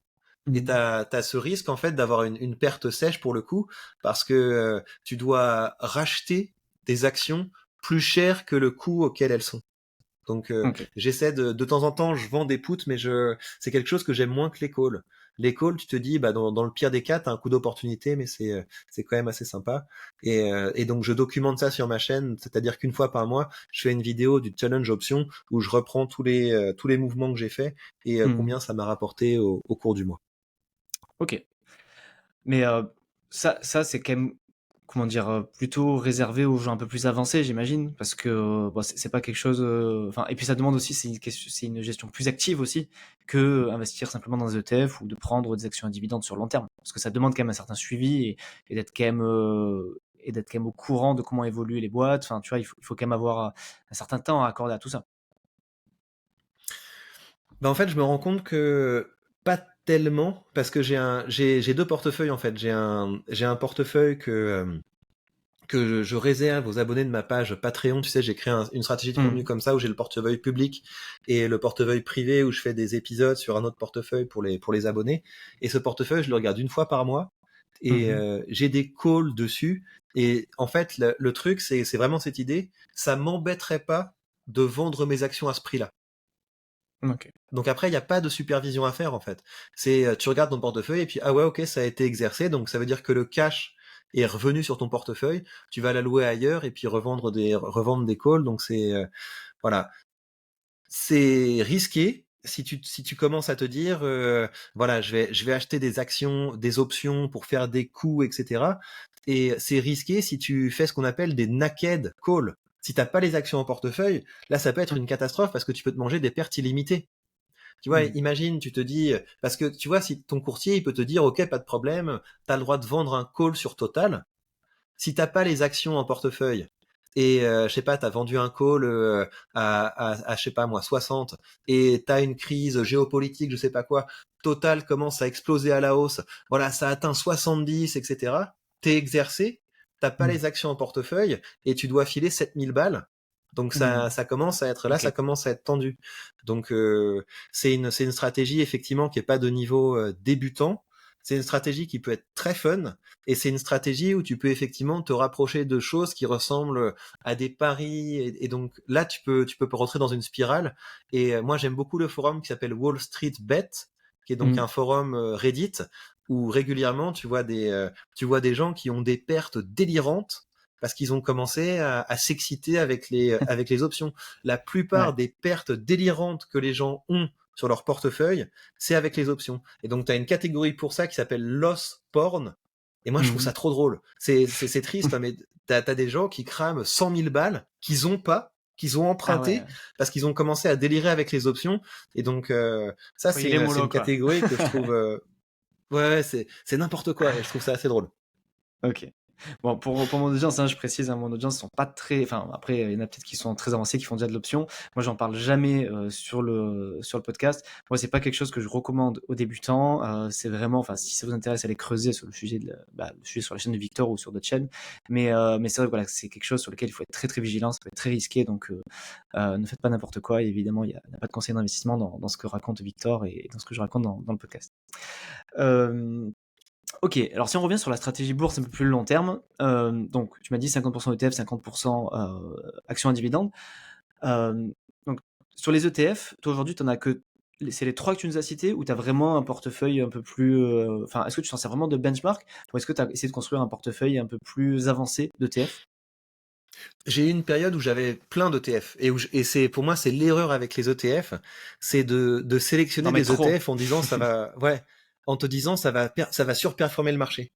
et Mhm. t'as ce risque en fait d'avoir une perte sèche pour le coup parce que tu dois racheter des actions plus chères que le coût auquel elles sont. Donc Ok. j'essaie de temps en temps, je vends des puts, mais c'est quelque chose que j'aime moins que les calls. Les calls, tu te dis, bah dans le pire des cas, t'as un coup d'opportunité, mais c'est quand même assez sympa. Et donc je documente ça sur ma chaîne, c'est-à-dire qu'une fois par mois, je fais une vidéo du challenge option où je reprends tous les mouvements que j'ai faits et Mhm. combien ça m'a rapporté au cours du mois. Ok. Mais ça c'est quand même, comment dire, plutôt réservé aux gens un peu plus avancés, j'imagine, parce que bon, c'est pas quelque chose. Enfin, et puis ça demande aussi, c'est une gestion plus active aussi que investir simplement dans des ETF ou de prendre des actions à dividendes sur le long terme, parce que ça demande quand même un certain suivi et d'être quand même au courant de comment évoluent les boîtes. Enfin, tu vois, il faut quand même avoir un certain temps à accorder à tout ça. Bah, en fait, je me rends compte que pas tellement, parce que j'ai deux portefeuilles en fait. J'ai un portefeuille que je réserve aux abonnés de ma page Patreon. Tu sais, j'ai créé une stratégie de contenu Mhm. comme ça où j'ai le portefeuille public et le portefeuille privé où je fais des épisodes sur un autre portefeuille pour les abonnés. Et ce portefeuille, je le regarde une fois par mois et Mhm. j'ai des calls dessus. Et en fait, le truc, c'est vraiment cette idée. Ça m'embêterait pas de vendre mes actions à ce prix-là. Ok. Donc après, il n'y a pas de supervision à faire en fait. C'est tu regardes ton portefeuille et puis ah ouais ok ça a été exercé, donc ça veut dire que le cash est revenu sur ton portefeuille, tu vas l'allouer ailleurs et puis revendre des calls. Donc voilà, c'est risqué si tu commences à te dire voilà je vais acheter des actions, des options pour faire des coups etc. Et c'est risqué si tu fais ce qu'on appelle des naked calls. Si t'as pas les actions en portefeuille, là ça peut être une catastrophe parce que tu peux te manger des pertes illimitées. Tu vois, Mhm. imagine, tu te dis, parce que tu vois, si ton courtier, il peut te dire, OK, pas de problème, t'as le droit de vendre un call sur Total. Si t'as pas les actions en portefeuille, et je sais pas, t'as vendu un call je sais pas moi, 60, et t'as une crise géopolitique, je sais pas quoi, Total commence à exploser à la hausse, voilà, ça atteint 70, etc. T'es exercé, t'as pas Mhm. les actions en portefeuille, et tu dois filer 7000 balles. Donc Mhm. ça commence à être là, Ok. ça commence à être tendu. Donc c'est une stratégie effectivement qui est pas de niveau débutant. C'est une stratégie qui peut être très fun et c'est une stratégie où tu peux effectivement te rapprocher de choses qui ressemblent à des paris et donc là tu peux rentrer dans une spirale. Et moi j'aime beaucoup le forum qui s'appelle Wall Street Bet, qui est donc Mhm. un forum Reddit où régulièrement tu vois des gens qui ont des pertes délirantes parce qu'ils ont commencé à s'exciter avec les options. La plupart Ouais. des pertes délirantes que les gens ont sur leur portefeuille, c'est avec les options. Et donc, tu as une catégorie pour ça qui s'appelle loss porn. Et moi, je trouve ça Mhm. trop drôle. C'est triste, hein, mais t'as des gens qui crament 100 000 balles qu'ils ont pas, qu'ils ont Ah ouais. emprunté parce qu'ils ont commencé à délirer avec les options. Et donc, ça, Faut y aller c'est mollo, une quoi. catégorie que je trouve, ouais, c'est n'importe quoi. Et je trouve ça assez drôle. Ok. Bon, pour mon audience, hein, je précise, hein, mon audience sont pas très. Enfin, après, il y en a peut-être qui sont très avancés, qui font déjà de l'option. Moi, j'en parle jamais sur le podcast. Moi, c'est pas quelque chose que je recommande aux débutants. C'est vraiment, enfin, si ça vous intéresse, allez creuser sur le sujet le sujet sur la chaîne de Victor ou sur d'autres chaînes. Mais c'est vrai que voilà, c'est quelque chose sur lequel il faut être très très vigilant, ça peut être très risqué. Donc, ne faites pas n'importe quoi. Et évidemment, il n'y a pas de conseil d'investissement dans ce que raconte Victor et dans ce que je raconte dans le podcast. Euh, Ok, alors si on revient sur la stratégie bourse un peu plus long terme, donc tu m'as dit 50% ETF, 50% actions à dividendes. Euh, donc sur les ETF, toi aujourd'hui, t'en as que c'est les trois que tu nous as cités ou tu as vraiment un portefeuille un peu plus. Enfin, est-ce que tu t'en sers vraiment de benchmark ou est-ce que tu as essayé de construire un portefeuille un peu plus avancé d'ETF? J'ai eu une période où j'avais plein d'ETF et c'est pour moi c'est l'erreur avec les ETF, c'est de sélectionner D'en mettre des trop. ETF en disant ça va ouais, en te disant ça va surperformer le marché.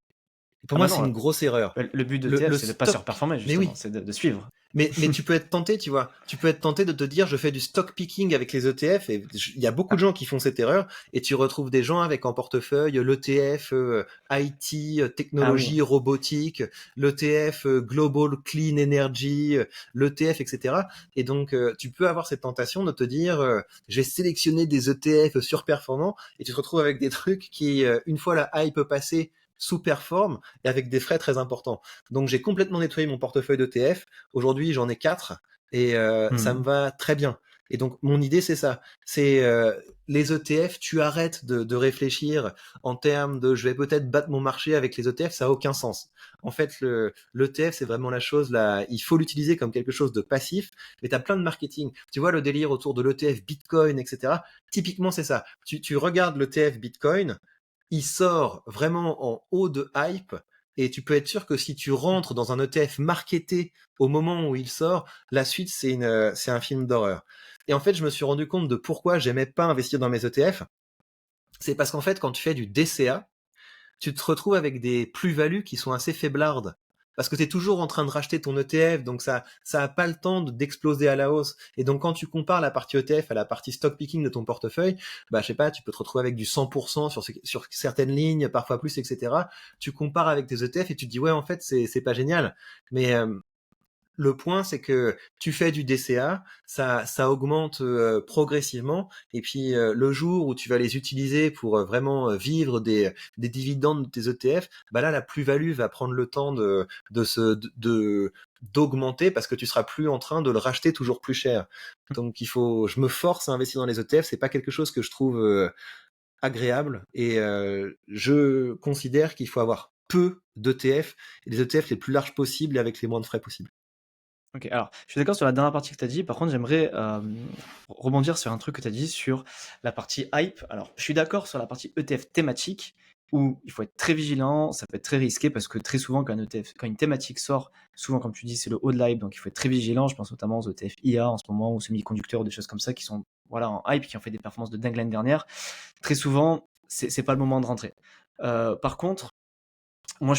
Et pour Ah moi bah c'est non, une grosse erreur. le but d'ETF, Le c'est de pas stock, surperformer mais justement, oui, c'est de suivre. mais tu peux être tenté, tu vois. Tu peux être tenté de te dire, je fais du stock picking avec les ETF et il y a beaucoup de Ah, gens qui font cette erreur et tu retrouves des gens avec en portefeuille l'ETF IT, ah oui. technologie, robotique, l'ETF Global Clean Energy, l'ETF, etc. Et donc, tu peux avoir cette tentation de te dire, j'ai sélectionné des ETF surperformants et tu te retrouves avec des trucs qui, une fois la hype passée, sous-performent et avec des frais très importants. Donc j'ai complètement nettoyé mon portefeuille d'ETF. Aujourd'hui, j'en ai 4 et ça me Mhm. va très bien. Et donc, mon idée, c'est ça. C'est les ETF, tu arrêtes de réfléchir en termes de je vais peut-être battre mon marché avec les ETF, ça a aucun sens. En fait, l'ETF, c'est vraiment la chose là, il faut l'utiliser comme quelque chose de passif, mais tu as plein de marketing. Tu vois, le délire autour de l'ETF Bitcoin, etc. Typiquement, c'est ça. Tu regardes l'ETF Bitcoin, il sort vraiment en haut de hype, et tu peux être sûr que si tu rentres dans un ETF marketé au moment où il sort, la suite, c'est un film d'horreur. Et en fait, je me suis rendu compte de pourquoi j'aimais pas investir dans mes ETF. C'est parce qu'en fait, quand tu fais du DCA, tu te retrouves avec des plus-values qui sont assez faiblardes. Parce que tu es toujours en train de racheter ton ETF, donc ça a pas le temps d'exploser à la hausse. Et donc quand tu compares la partie ETF à la partie stock picking de ton portefeuille, bah je sais pas, tu peux te retrouver avec du 100% sur certaines lignes, parfois plus, etc. Tu compares avec tes ETF et tu te dis ouais en fait c'est pas génial. Mais le point, c'est que tu fais du DCA, ça augmente progressivement, et puis le jour où tu vas les utiliser pour vraiment vivre des dividendes de tes ETF, bah là la plus-value va prendre le temps d'augmenter parce que tu seras plus en train de le racheter toujours plus cher. Donc je me force à investir dans les ETF, c'est pas quelque chose que je trouve agréable, et je considère qu'il faut avoir peu d'ETF, et les ETF les plus larges possibles et avec les moins de frais possibles. Ok, alors je suis d'accord sur la dernière partie que tu as dit. Par contre, j'aimerais rebondir sur un truc que tu as dit sur la partie hype. Alors, je suis d'accord sur la partie ETF thématique où il faut être très vigilant. Ça peut être très risqué parce que très souvent, quand une thématique sort, souvent, comme tu dis, c'est le haut de l'hype. Donc, il faut être très vigilant. Je pense notamment aux ETF IA en ce moment, ou semi-conducteurs, ou des choses comme ça qui sont voilà, en hype, qui ont fait des performances de dingue l'année dernière. Très souvent, c'est pas le moment de rentrer. Par contre, moi,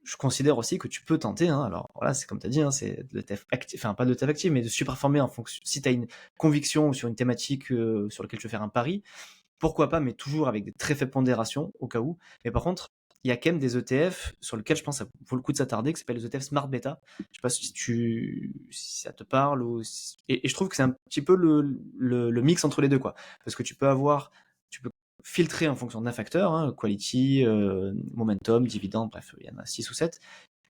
je considère aussi que tu peux tenter, hein, alors voilà, c'est comme tu as dit, hein, c'est de l'ETF actif, enfin pas de l'ETF actif, mais de surperformer en fonction. Si tu as une conviction sur une thématique sur laquelle tu veux faire un pari, pourquoi pas, mais toujours avec des très faibles pondérations au cas où. Mais par contre, il y a quand même des ETF sur lesquels je pense que ça vaut le coup de s'attarder, qui s'appellent les ETF Smart Beta. Je sais pas si ça te parle, et je trouve que c'est un petit peu le mix entre les deux, quoi. Parce que tu peux filtrer en fonction d'un facteur, hein, quality, momentum, dividende, bref, il y en a 6 ou 7,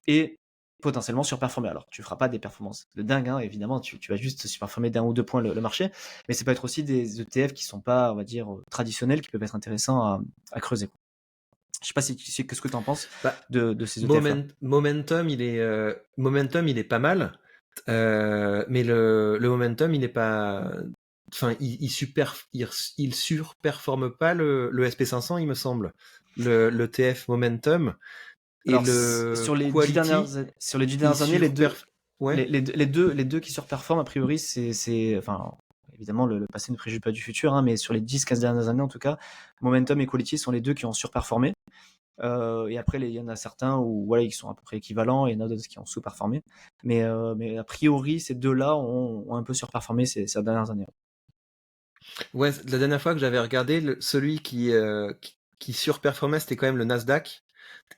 et potentiellement surperformer. Alors, tu feras pas des performances de dingue, hein, évidemment, tu vas juste surperformer d'un ou deux points le marché, mais c'est peut être aussi des ETF qui sont pas, on va dire, traditionnels, qui peuvent être intéressants à creuser, quoi. Je sais pas si tu sais qu'est-ce que tu en penses Bah, de ces ETF-là. Momentum, il est pas mal, mais le momentum, il est pas, enfin, il surperforme pas le SP500, il me semble, le TF Momentum, et Alors, le Quality, sur les 10 il dernières années, surperf, ouais. les deux qui surperforment, a priori, enfin, évidemment, le passé ne préjuge pas du futur, hein, mais sur les 10-15 dernières années, en tout cas, Momentum et Quality sont les deux qui ont surperformé. Et après, il y en a certains où voilà, ils sont à peu près équivalents, et il y en a d'autres qui ont sous-performé. Mais a priori, ces deux-là ont un peu surperformé ces dernières années. Ouais, la dernière fois que j'avais regardé, celui qui surperformait, c'était quand même le Nasdaq.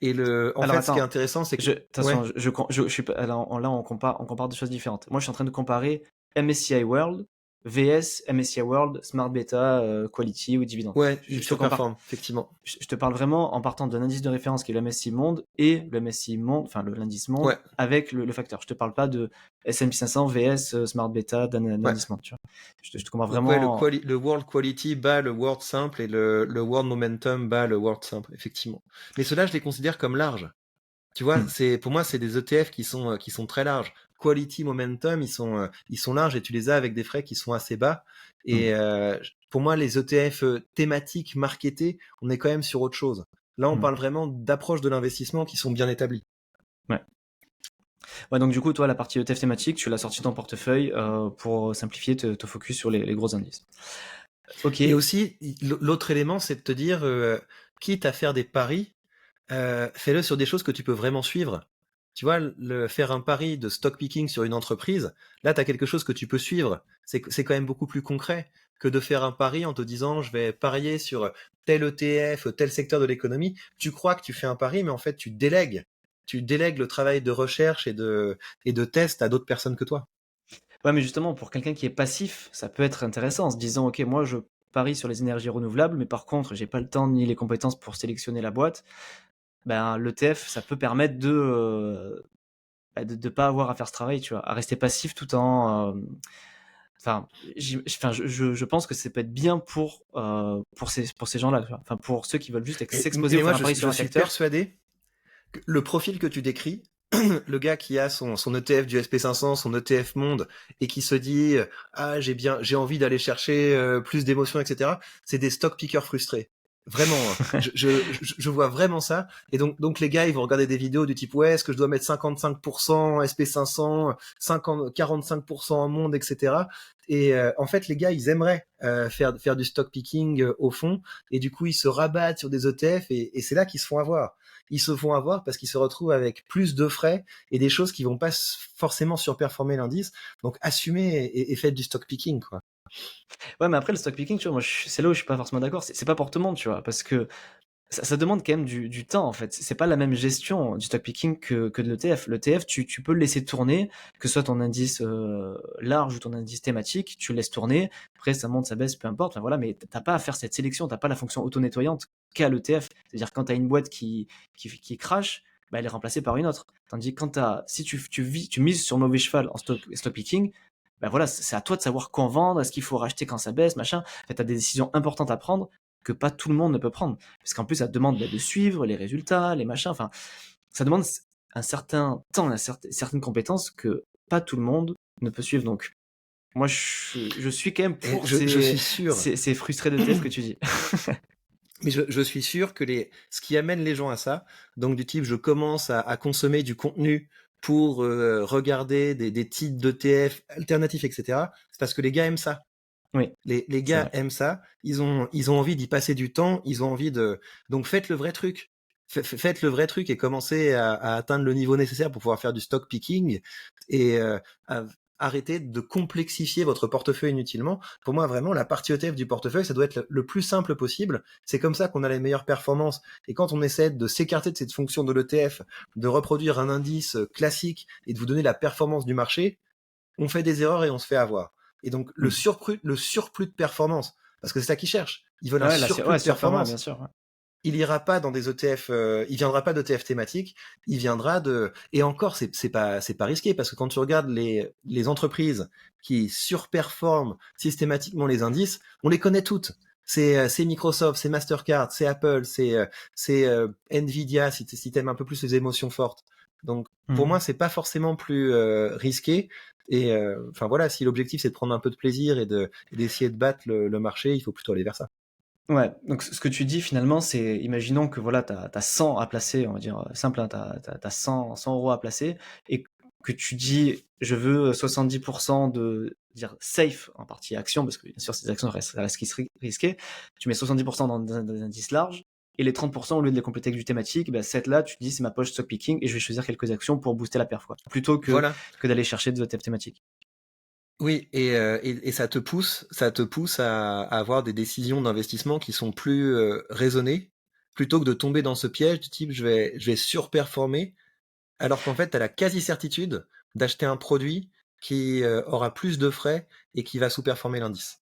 Et en Alors fait, ce qui est attends, intéressant, c'est que, de toute ouais, façon, je suis pas, là, on compare deux choses différentes. Moi, je suis en train de comparer MSCI World vs MSCI World Smart Beta Quality ou Dividend. ouais, il Je te compare, surperforme, effectivement. je te parle vraiment en partant d'un indice de référence qui est le MSCI Monde et le MSCI Monde, enfin l'indice Monde Ouais, avec le facteur. Je te parle pas de S&P 500 vs Smart Beta ouais. d'indice Monde, tu vois. Je te compare Donc ouais, vraiment. le World Quality bat le World Simple, et le World Momentum bat le World Simple, effectivement. Mais ceux-là, je les considère comme larges. Tu vois, Hmm, pour moi, c'est des ETF qui sont très larges. Quality, Momentum, ils sont larges, et tu les as avec des frais qui sont assez bas. hmm, Et pour moi, les ETF thématiques marketés, on est quand même sur autre chose. Là, on hmm. parle vraiment d'approches de l'investissement qui sont bien établies. Ouais. Ouais, donc du coup, toi, la partie ETF thématique, tu l'as sortie de ton portefeuille pour simplifier, te focus sur les gros indices. Ok. Et aussi, l'autre élément, c'est de te dire, quitte à faire des paris, fais-le sur des choses que tu peux vraiment suivre. Tu vois, faire un pari de stock picking sur une entreprise, là, tu as quelque chose que tu peux suivre. C'est quand même beaucoup plus concret que de faire un pari en te disant, je vais parier sur tel ETF, tel secteur de l'économie. Tu crois que tu fais un pari, mais en fait, tu délègues. Tu délègues le travail de recherche et de test à d'autres personnes que toi. Ouais, mais justement, pour quelqu'un qui est passif, ça peut être intéressant en se disant, ok, moi, je parie sur les énergies renouvelables, mais par contre, j'ai pas le temps ni les compétences pour sélectionner la boîte. Ben, l'ETF, ça peut permettre de pas avoir à faire ce travail, tu vois, à rester passif enfin, je pense que ça peut être bien pour ces gens-là, tu vois. Enfin, pour ceux qui veulent juste s'exposer Mais ou moi, faire un pari sur je un suis secteur. persuadé que le profil que tu décris, le gars qui a son ETF du SP500, son ETF Monde, et qui se dit ah j'ai envie d'aller chercher plus d'émotions, etc. C'est des stock pickers frustrés. Vraiment, hein. Je vois vraiment ça. Et donc les gars, ils vont regarder des vidéos du type ouais, est-ce que je dois mettre 55% SP500, 45% en Monde, etc. Et en fait, les gars, ils aimeraient faire du stock picking au fond, et du coup, ils se rabattent sur des ETF, et c'est là qu'ils se font avoir. Ils se font avoir parce qu'ils se retrouvent avec plus de frais et des choses qui vont pas forcément surperformer l'indice. Donc assumez et faites du stock picking, quoi. Ouais, mais après, le stock picking, tu vois, moi, c'est là où je suis pas forcément d'accord. C'est pas pour tout le monde, tu vois, parce que ça demande quand même du temps, en fait. C'est pas la même gestion du stock picking que de l'ETF. L'ETF, tu peux le laisser tourner, que ce soit ton indice large ou ton indice thématique, tu le laisses tourner. Après, ça monte, ça baisse, peu importe. Enfin, voilà, mais t'as pas à faire cette sélection, t'as pas la fonction auto-nettoyante qu'a l'ETF. C'est-à-dire, quand t'as une boîte qui crache, bah, elle est remplacée par une autre. Tandis que si tu mises sur mauvais cheval en stock picking, bah voilà, c'est à toi de savoir quand vendre, est-ce qu'il faut racheter quand ça baisse, machin. En fait, t'as des décisions importantes à prendre que pas tout le monde ne peut prendre. Parce qu'en plus, ça te demande de suivre les résultats, les machins. Enfin, ça demande un certain temps, certaines compétences que pas tout le monde ne peut suivre. Donc, moi, je suis quand même Et pour je suis sûr, ces frustrés de TF que tu dis. mais je suis sûr que ce qui amène les gens à ça, donc du type je commence à consommer du contenu pour regarder des titres d'ETF alternatifs, etc. C'est parce que les gars aiment ça. Oui, Les c'est gars vrai. aiment ça, ils ont envie d'y passer du temps, ils ont envie de... Donc faites le vrai truc. Faites le vrai truc et commencez à atteindre le niveau nécessaire pour pouvoir faire du stock picking et arrêtez de complexifier votre portefeuille inutilement. Pour moi, vraiment, la partie ETF du portefeuille, ça doit être le plus simple possible. C'est comme ça qu'on a les meilleures performances. Et quand on essaie de s'écarter de cette fonction de l'ETF, de reproduire un indice classique et de vous donner la performance du marché, on fait des erreurs et on se fait avoir. Et donc le Mm. surplus de performance, parce que c'est ça qu'ils cherchent. Ils veulent un Ouais, surplus ouais, de sur performance, bien performance. sûr. Ouais. Il ira pas dans des ETF, il viendra pas d'ETF thématiques, il viendra de... Et encore, c'est pas risqué, parce que quand tu regardes les entreprises qui surperforment systématiquement les indices, on les connaît toutes. C'est Microsoft, c'est Mastercard, c'est Apple, c'est Nvidia, si t'aimes un peu plus les émotions fortes. Donc, pour Mm. moi, c'est pas forcément plus risqué. Et enfin voilà, si l'objectif c'est de prendre un peu de plaisir et d'essayer de battre le marché, il faut plutôt aller vers ça. Ouais, donc ce que tu dis finalement, c'est, imaginons que voilà, tu as 100 à placer, on va dire simple, hein, tu as 100 euros à placer, et que tu dis, je veux 70% de dire safe en partie action, parce que bien sûr, ces actions restent risquées, tu mets 70% dans des indices larges, et les 30%, au lieu de les compléter avec du thématique, bah, cette là, tu te dis, c'est ma poche stock picking, et je vais choisir quelques actions pour booster la perf, quoi, plutôt Voilà. que d'aller chercher des ETF thématiques. Oui, et ça te pousse à avoir des décisions d'investissement qui sont plus raisonnées, plutôt que de tomber dans ce piège du type je vais surperformer, alors qu'en fait, tu as la quasi-certitude d'acheter un produit qui aura plus de frais et qui va sous-performer l'indice.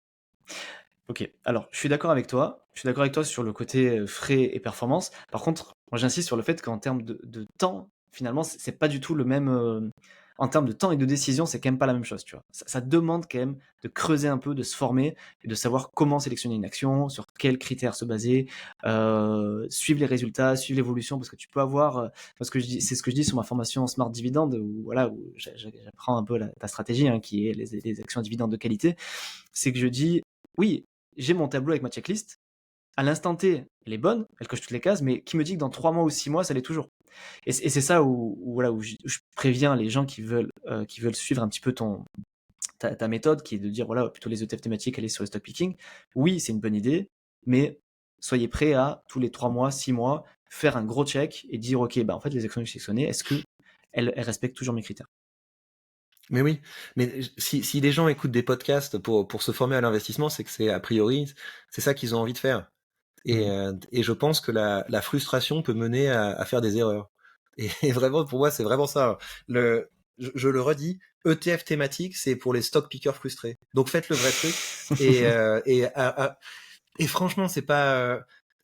Ok, alors je suis d'accord avec toi. Je suis d'accord avec toi sur le côté frais et performance. Par contre, moi j'insiste sur le fait qu'en termes de temps, finalement, c'est pas du tout le même. En termes de temps et de décision, c'est quand même pas la même chose, tu vois. Ça demande quand même de creuser un peu, de se former et de savoir comment sélectionner une action, sur quels critères se baser, suivre les résultats, suivre l'évolution, parce que tu peux avoir. Parce que c'est ce que je dis sur ma formation Smart Dividende, où voilà, où j'apprends un peu ta stratégie, hein, qui est les actions à dividendes de qualité. C'est que je dis, oui, j'ai mon tableau avec ma checklist. À l'instant T, elle est bonne, elle coche toutes les cases, mais qui me dit que dans 3 mois ou 6 mois, ça l'est toujours. Et c'est ça voilà, où je préviens les gens qui veulent suivre un petit peu ta méthode, qui est de dire, voilà, plutôt les ETF thématiques, aller sur le stock picking. Oui, c'est une bonne idée, mais soyez prêts à, tous les 3 mois, 6 mois, faire un gros check et dire, ok, bah, en fait, les actions que j'ai sélectionnées, est-ce que elles respectent toujours mes critères? Mais oui, mais si les gens écoutent des podcasts pour se former à l'investissement, c'est que c'est a priori, c'est ça qu'ils ont envie de faire. Mhm. Et je pense que la frustration peut mener à faire des erreurs. Et vraiment, pour moi, c'est vraiment ça. Je le redis, ETF thématique, c'est pour les stock pickers frustrés. Donc faites le vrai truc. Et franchement, c'est pas...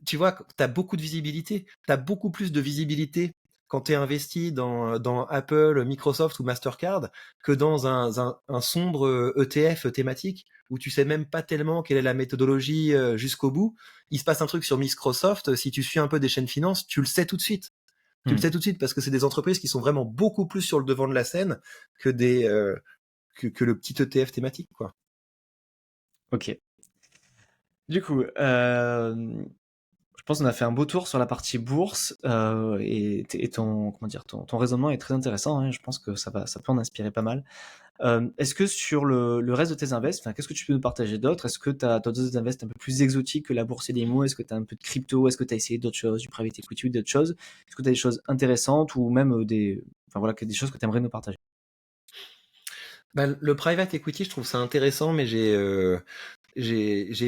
tu vois, t'as beaucoup de visibilité. T'as beaucoup plus de visibilité quand tu es investi dans Apple, Microsoft ou Mastercard que dans un sombre ETF thématique où tu sais même pas tellement quelle est la méthodologie jusqu'au bout. Il se passe un truc sur Microsoft, si tu suis un peu des chaînes finances, tu le sais tout de suite. Tu le sais tout de suite parce que c'est des entreprises qui sont vraiment beaucoup plus sur le devant de la scène que que le petit ETF thématique, quoi. Ok. Du coup, je pense qu'on a fait un beau tour sur la partie bourse et ton comment dire ton raisonnement est très intéressant. Hein, je pense que ça peut en inspirer pas mal. Est-ce que sur le reste de tes invests, enfin, qu'est-ce que tu peux nous partager d'autre? Est-ce que tu as d'autres invests un peu plus exotiques que la bourse et les mots? Est-ce que tu as un peu de crypto? Est-ce que tu as essayé d'autres choses, du private equity ou d'autres choses? Est-ce que tu as des choses intéressantes ou même enfin voilà, des choses que tu aimerais nous partager? Bah, le private equity, je trouve ça intéressant, mais j'ai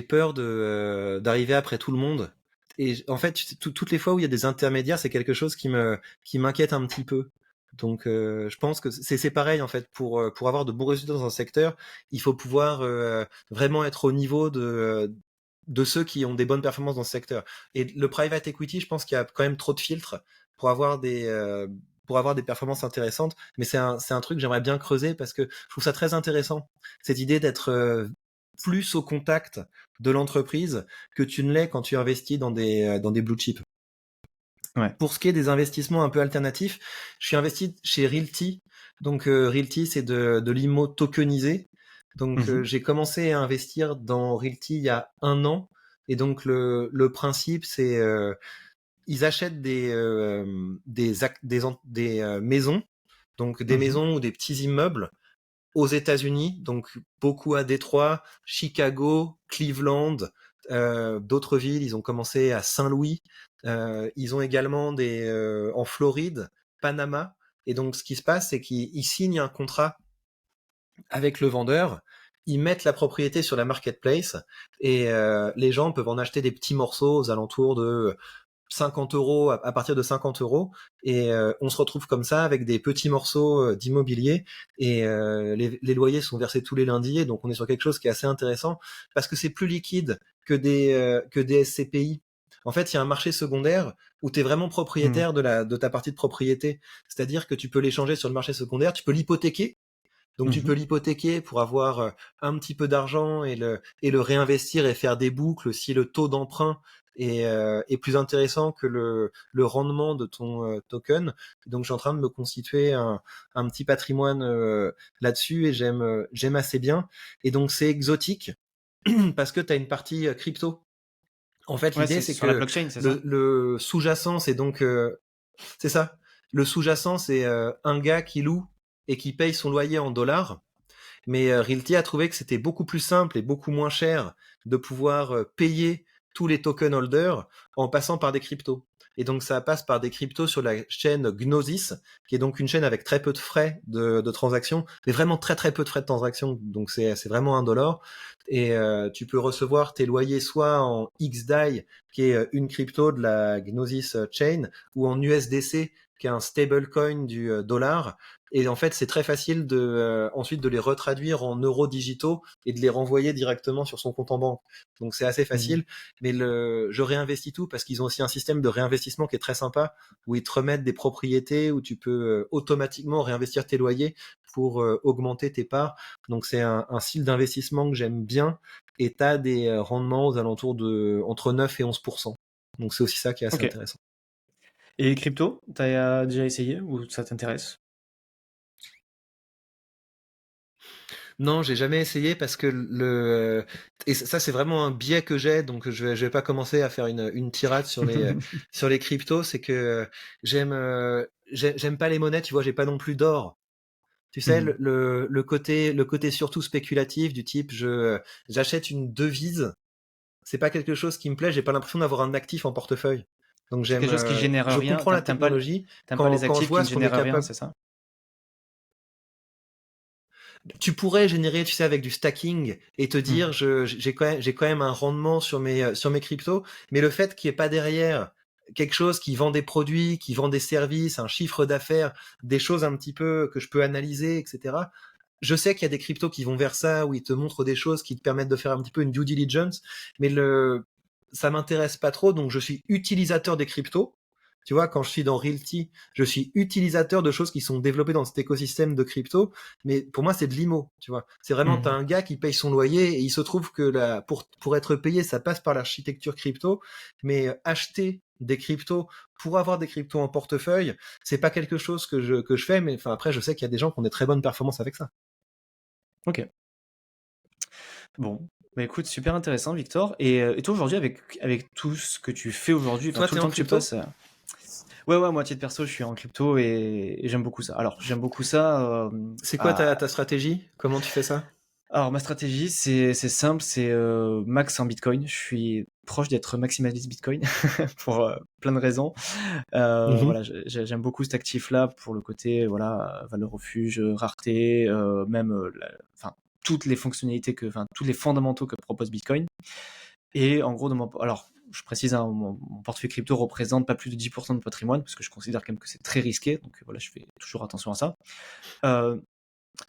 peur d'arriver après tout le monde. Et en fait, toutes les fois où il y a des intermédiaires, c'est quelque chose qui m'inquiète un petit peu. Donc, je pense que c'est pareil en fait pour avoir de bons résultats dans un secteur, il faut pouvoir vraiment être au niveau de ceux qui ont des bonnes performances dans ce secteur. Et le private equity, je pense qu'il y a quand même trop de filtres pour avoir pour avoir des performances intéressantes. Mais c'est un truc que j'aimerais bien creuser parce que je trouve ça très intéressant cette idée d'être plus au contact de l'entreprise que tu ne l'es quand tu investis dans des blue chips. Ouais. Pour ce qui est des investissements un peu alternatifs, je suis investi chez Realty. Donc Realty, c'est de l'IMO tokenisé. Donc Mhm. j'ai commencé à investir dans Realty il y a 1 an. Et donc le principe, c'est ils achètent des maisons, donc des Mhm. maisons ou des petits immeubles aux États-Unis, donc beaucoup à Détroit, Chicago, Cleveland, d'autres villes. Ils ont commencé à Saint-Louis. Ils ont également en Floride, Panama. Et donc, ce qui se passe, c'est qu'ils signent un contrat avec le vendeur. Ils mettent la propriété sur la marketplace et les gens peuvent en acheter des petits morceaux aux alentours de 50 € à partir de 50 € et on se retrouve comme ça avec des petits morceaux d'immobilier et les loyers sont versés tous les lundis et donc on est sur quelque chose qui est assez intéressant parce que c'est plus liquide que des SCPI. En fait, il y a un marché secondaire où tu es vraiment Mhm. propriétaire de ta partie de propriété. C'est-à-dire que tu peux l'échanger sur le marché secondaire, tu peux l'hypothéquer. Donc tu peux Mhm. l'hypothéquer pour avoir un petit peu d'argent et le réinvestir et faire des boucles si le taux d'emprunt est plus intéressant que le rendement de ton token. Donc je suis en train de me constituer un petit patrimoine là-dessus et j'aime assez bien. Et donc c'est exotique parce que tu as une partie crypto. En fait, Ouais, l'idée c'est c'est sur la que blockchain, c'est ça? le sous-jacent, c'est donc c'est ça. Le sous-jacent, c'est un gars qui loue et qui paye son loyer en dollars. Mais Realty a trouvé que c'était beaucoup plus simple et beaucoup moins cher de pouvoir payer tous les token holders en passant par des cryptos. Et donc ça passe par des cryptos sur la chaîne Gnosis, qui est donc une chaîne avec très peu de frais de transaction, mais vraiment très très peu de frais de transaction. Donc c'est vraiment $1. Et tu peux recevoir tes loyers soit en XDAI, qui est une crypto de la Gnosis chain, ou en USDC, qui est un stablecoin du dollar. Et en fait, c'est très facile ensuite de les retraduire en euros digitaux et de les renvoyer directement sur son compte en banque. Donc c'est assez Mhm. facile. Mais je réinvestis tout parce qu'ils ont aussi un système de réinvestissement qui est très sympa où ils te remettent des propriétés où tu peux automatiquement réinvestir tes loyers pour augmenter tes parts. Donc c'est un style d'investissement que j'aime bien et tu as des rendements aux alentours de entre 9 et 11%. Donc c'est aussi ça qui est assez Ok. intéressant. Et crypto, t'as déjà essayé ou ça t'intéresse? Non, j'ai jamais essayé parce que et ça c'est vraiment un biais que j'ai, donc je vais pas commencer à faire une tirade sur les cryptos. C'est que j'aime pas les monnaies, tu vois, j'ai pas non plus d'or. Tu sais, Mhm. le côté surtout spéculatif du type j'achète une devise, c'est pas quelque chose qui me plaît. J'ai pas l'impression d'avoir un actif en portefeuille. Donc C'est quelque chose qui génère je rien. comprends la technologie T'aimes pas les quand je actifs qui vois ne ce qu'on est génèrent rien, capable. c'est ça? Tu pourrais générer, tu sais, avec du stacking et te dire, Mhm. j'ai quand même un rendement sur mes cryptos, mais le fait qu'il n'y ait pas derrière quelque chose qui vend des produits, qui vend des services, un chiffre d'affaires, des choses un petit peu que je peux analyser, etc. Je sais qu'il y a des cryptos qui vont vers ça, où ils te montrent des choses qui te permettent de faire un petit peu une due diligence, mais ça m'intéresse pas trop, donc je suis utilisateur des cryptos, Tu vois, quand je suis dans Realty, je suis utilisateur de choses qui sont développées dans cet écosystème de crypto, mais pour moi, c'est de l'IMO, tu vois. C'est vraiment, t'as un gars qui paye son loyer et il se trouve que pour être payé, ça passe par l'architecture crypto, mais acheter des cryptos pour avoir des cryptos en portefeuille, c'est pas quelque chose que je fais, mais enfin après, je sais qu'il y a des gens qui ont des très bonnes performances avec ça. Ok. Bon. Bah écoute, super intéressant, Victor. Et toi, aujourd'hui, avec tout ce que tu fais aujourd'hui, enfin Toi, tout t'es le en temps que tu crypto? passes. Ouais, moi, à titre perso, je suis en crypto et j'aime beaucoup ça. Alors, j'aime beaucoup ça. C'est quoi ta stratégie? Comment tu fais ça? Alors, ma stratégie, c'est simple, c'est max en Bitcoin. Je suis proche d'être maximaliste Bitcoin pour plein de raisons. Mhm. Voilà, j'aime beaucoup cet actif-là pour le côté, voilà, valeur refuge, rareté, même, enfin, toutes les fonctionnalités enfin, tous les fondamentaux que propose Bitcoin. Et en gros, alors, je précise, hein, mon portefeuille crypto représente pas plus de 10% de patrimoine, parce que je considère quand même que c'est très risqué. Donc voilà, je fais toujours attention à ça. Euh,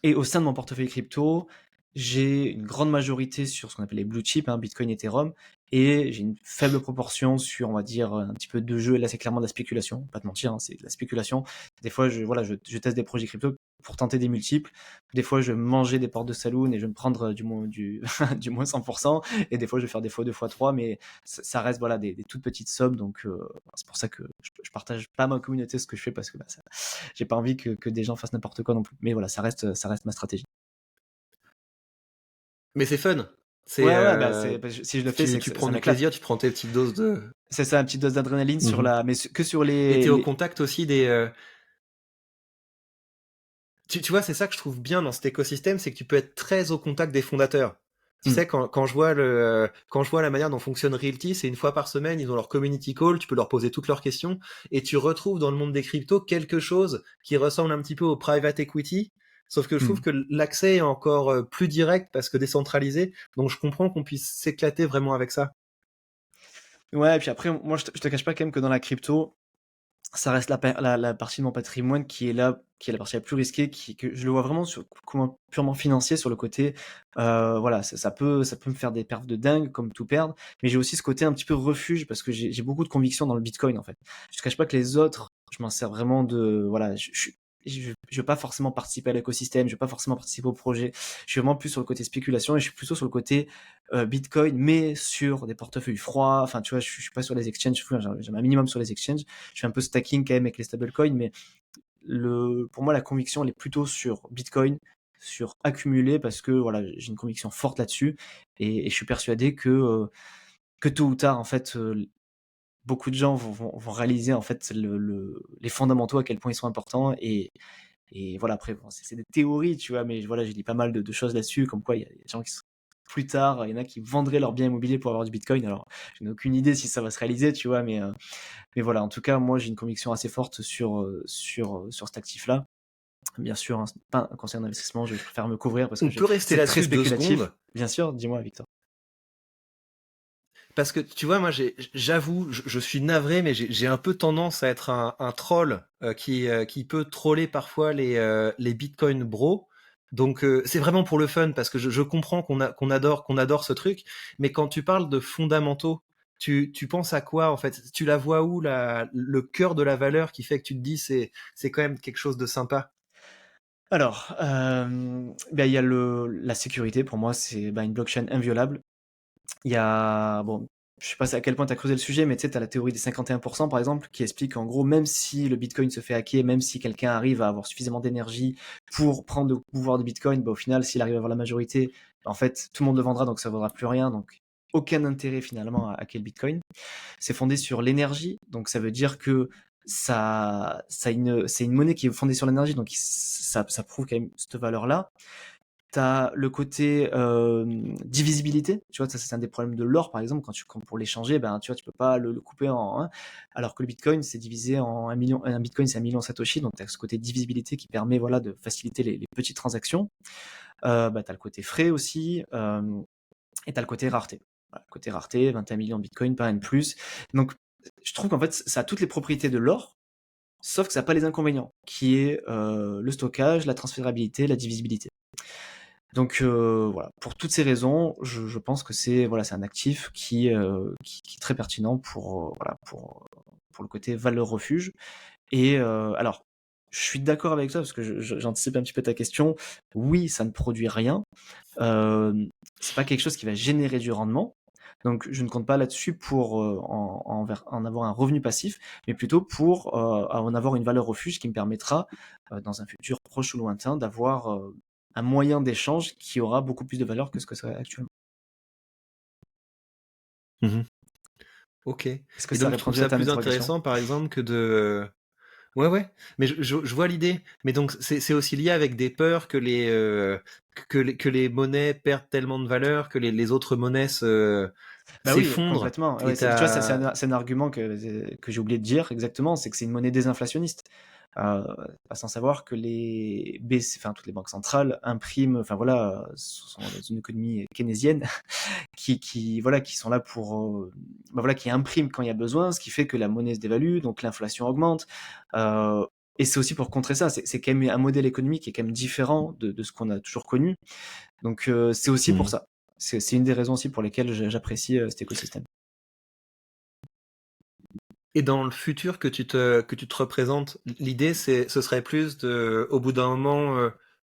et au sein de mon portefeuille crypto, j'ai une grande majorité sur ce qu'on appelle les blue chips, hein, Bitcoin, Ethereum, et j'ai une faible proportion sur, on va dire, un petit peu de jeu. Et là, c'est clairement de la spéculation, pas de mentir, hein, c'est de la spéculation. Des fois, voilà, je teste des projets crypto pour tenter des multiples. Des fois, je vais manger des portes de saloon et je vais me prendre du moins 100%. Et des fois, je vais faire des fois 2 fois 3, mais ça reste voilà, des toutes petites sommes. Donc, c'est pour ça que je partage pas à ma communauté ce que je fais parce que bah, j'ai pas envie que des gens fassent n'importe quoi non plus. Mais voilà, ça reste ma stratégie. Mais c'est fun. C'est Ouais, bah, si je le fais, c'est que tu ça prends du m'éclate. plaisir, tu prends tes petites doses de. C'est ça, une petite dose d'adrénaline Mhm. mais que sur Et t'es au les. contact aussi des. Tu vois, c'est ça que je trouve bien dans cet écosystème, c'est que tu peux être très au contact des fondateurs. Tu Hmm. sais, quand je vois la manière dont fonctionne Realty, c'est une fois par semaine, ils ont leur community call, tu peux leur poser toutes leurs questions, et tu retrouves dans le monde des cryptos quelque chose qui ressemble un petit peu au private equity, sauf que je trouve Hmm. que l'accès est encore plus direct parce que décentralisé, donc je comprends qu'on puisse s'éclater vraiment avec ça. Ouais, et puis après, moi, je te cache pas quand même que dans la crypto, ça reste la partie de mon patrimoine qui est là, qui est la partie la plus risquée, que je le vois vraiment comme un purement financier sur le côté. Voilà, ça peut me faire des pertes de dingue, comme tout perdre, mais j'ai aussi ce côté un petit peu refuge parce que j'ai beaucoup de conviction dans le Bitcoin en fait. Je te cache pas que les autres, je m'en sers vraiment voilà, je veux pas forcément participer à l'écosystème, je veux pas forcément participer au projet. Je suis vraiment plus sur le côté spéculation et je suis plutôt sur le côté Bitcoin, mais sur des portefeuilles froids. Enfin, tu vois, je suis pas sur les exchanges, j'ai un minimum sur les exchanges. Je fais un peu stacking quand même avec les stablecoins, mais pour moi, la conviction, elle est plutôt sur Bitcoin, sur accumuler, parce que voilà, j'ai une conviction forte là-dessus, et je suis persuadé que tôt ou tard, en fait, beaucoup de gens vont réaliser en fait les fondamentaux à quel point ils sont importants, et voilà, après, bon, c'est des théories, tu vois, mais voilà, j'ai dit pas mal de choses là-dessus, comme quoi il y a des gens qui plus tard, il y en a qui vendraient leurs biens immobiliers pour avoir du Bitcoin. Alors, je n'ai aucune idée si ça va se réaliser, tu vois, mais voilà, en tout cas, moi, j'ai une conviction assez forte sur cet actif-là. Bien sûr, hein, ce n'est pas un conseil d'investissement, je préfère me couvrir parce que On peut rester c'est très là-dessus deux spéculatif. secondes. Bien sûr, dis-moi, Victor. Parce que tu vois, moi, j'avoue, je suis navré, mais j'ai un peu tendance à être un troll qui peut troller parfois les Bitcoin bros. Donc c'est vraiment pour le fun parce que je comprends qu'on adore ce truc. Mais quand tu parles de fondamentaux, tu penses à quoi en fait? Tu la vois où le cœur de la valeur qui fait que tu te dis c'est quand même quelque chose de sympa. Alors, ben, il y a la sécurité, pour moi, c'est une blockchain inviolable. Il y a, bon, je sais pas à quel point tu as creusé le sujet, mais tu sais, tu as la théorie des 51%, par exemple, qui explique qu'en gros, même si le Bitcoin se fait hacker, même si quelqu'un arrive à avoir suffisamment d'énergie pour prendre le pouvoir de Bitcoin, bah, au final, s'il arrive à avoir la majorité, en fait, tout le monde le vendra, donc ça ne vaudra plus rien. Donc, aucun intérêt finalement à hacker le Bitcoin. C'est fondé sur l'énergie, donc ça veut dire que c'est une monnaie qui est fondée sur l'énergie, donc ça prouve quand même cette valeur-là. T'as le côté divisibilité, tu vois, ça c'est un des problèmes de l'or par exemple, quand pour l'échanger, ben tu vois, tu peux pas le couper en un, alors que le Bitcoin c'est divisé en 1 million, un Bitcoin c'est 1 million Satoshi, donc tu as ce côté divisibilité qui permet voilà de faciliter les petites transactions. Bah, tu as le côté frais aussi, et tu as le côté rareté. Voilà, côté rareté, 21 millions de Bitcoin, pas un de plus. Donc je trouve qu'en fait ça a toutes les propriétés de l'or, sauf que ça n'a pas les inconvénients, qui est le stockage, la transférabilité, la divisibilité. Donc voilà, pour toutes ces raisons, je pense que c'est un actif qui est très pertinent pour pour le côté valeur refuge. Et alors, je suis d'accord avec toi parce que j'anticipe un petit peu ta question. Oui, ça ne produit rien. C'est pas quelque chose qui va générer du rendement. Donc, je ne compte pas là-dessus pour en avoir un revenu passif, mais plutôt pour en avoir une valeur refuge qui me permettra, dans un futur proche ou lointain, d'avoir un moyen d'échange qui aura beaucoup plus de valeur que ce que c'est actuellement. Mhm. Ok. Est-ce que Et ça a donc, tu trouves répondu à ça ta plus interrogation? intéressant, par exemple, que de... Ouais, ouais. Mais je vois l'idée. Mais donc, c'est aussi lié avec des peurs que que les monnaies perdent tellement de valeur, que les autres monnaies Bah oui, s'effondrent. complètement. Ouais, Et tu vois, t'as... c'est un argument que j'ai oublié de dire exactement, c'est que c'est une monnaie désinflationniste. Euh, Pas sans savoir que les BC, enfin toutes les banques centrales impriment, enfin voilà, ce sont dans une économie keynésienne voilà, qui sont là pour, bah voilà, qui impriment quand il y a besoin, ce qui fait que la monnaie se dévalue, donc l'inflation augmente. Euh, et c'est aussi pour contrer ça. C'est quand même un modèle économique qui est quand même différent de ce qu'on a toujours connu. Donc c'est aussi pour Mhm. ça. C'est une des raisons aussi pour lesquelles j'apprécie cet écosystème. Et dans le futur que tu te représentes, l'idée, ce serait plus de, au bout d'un moment,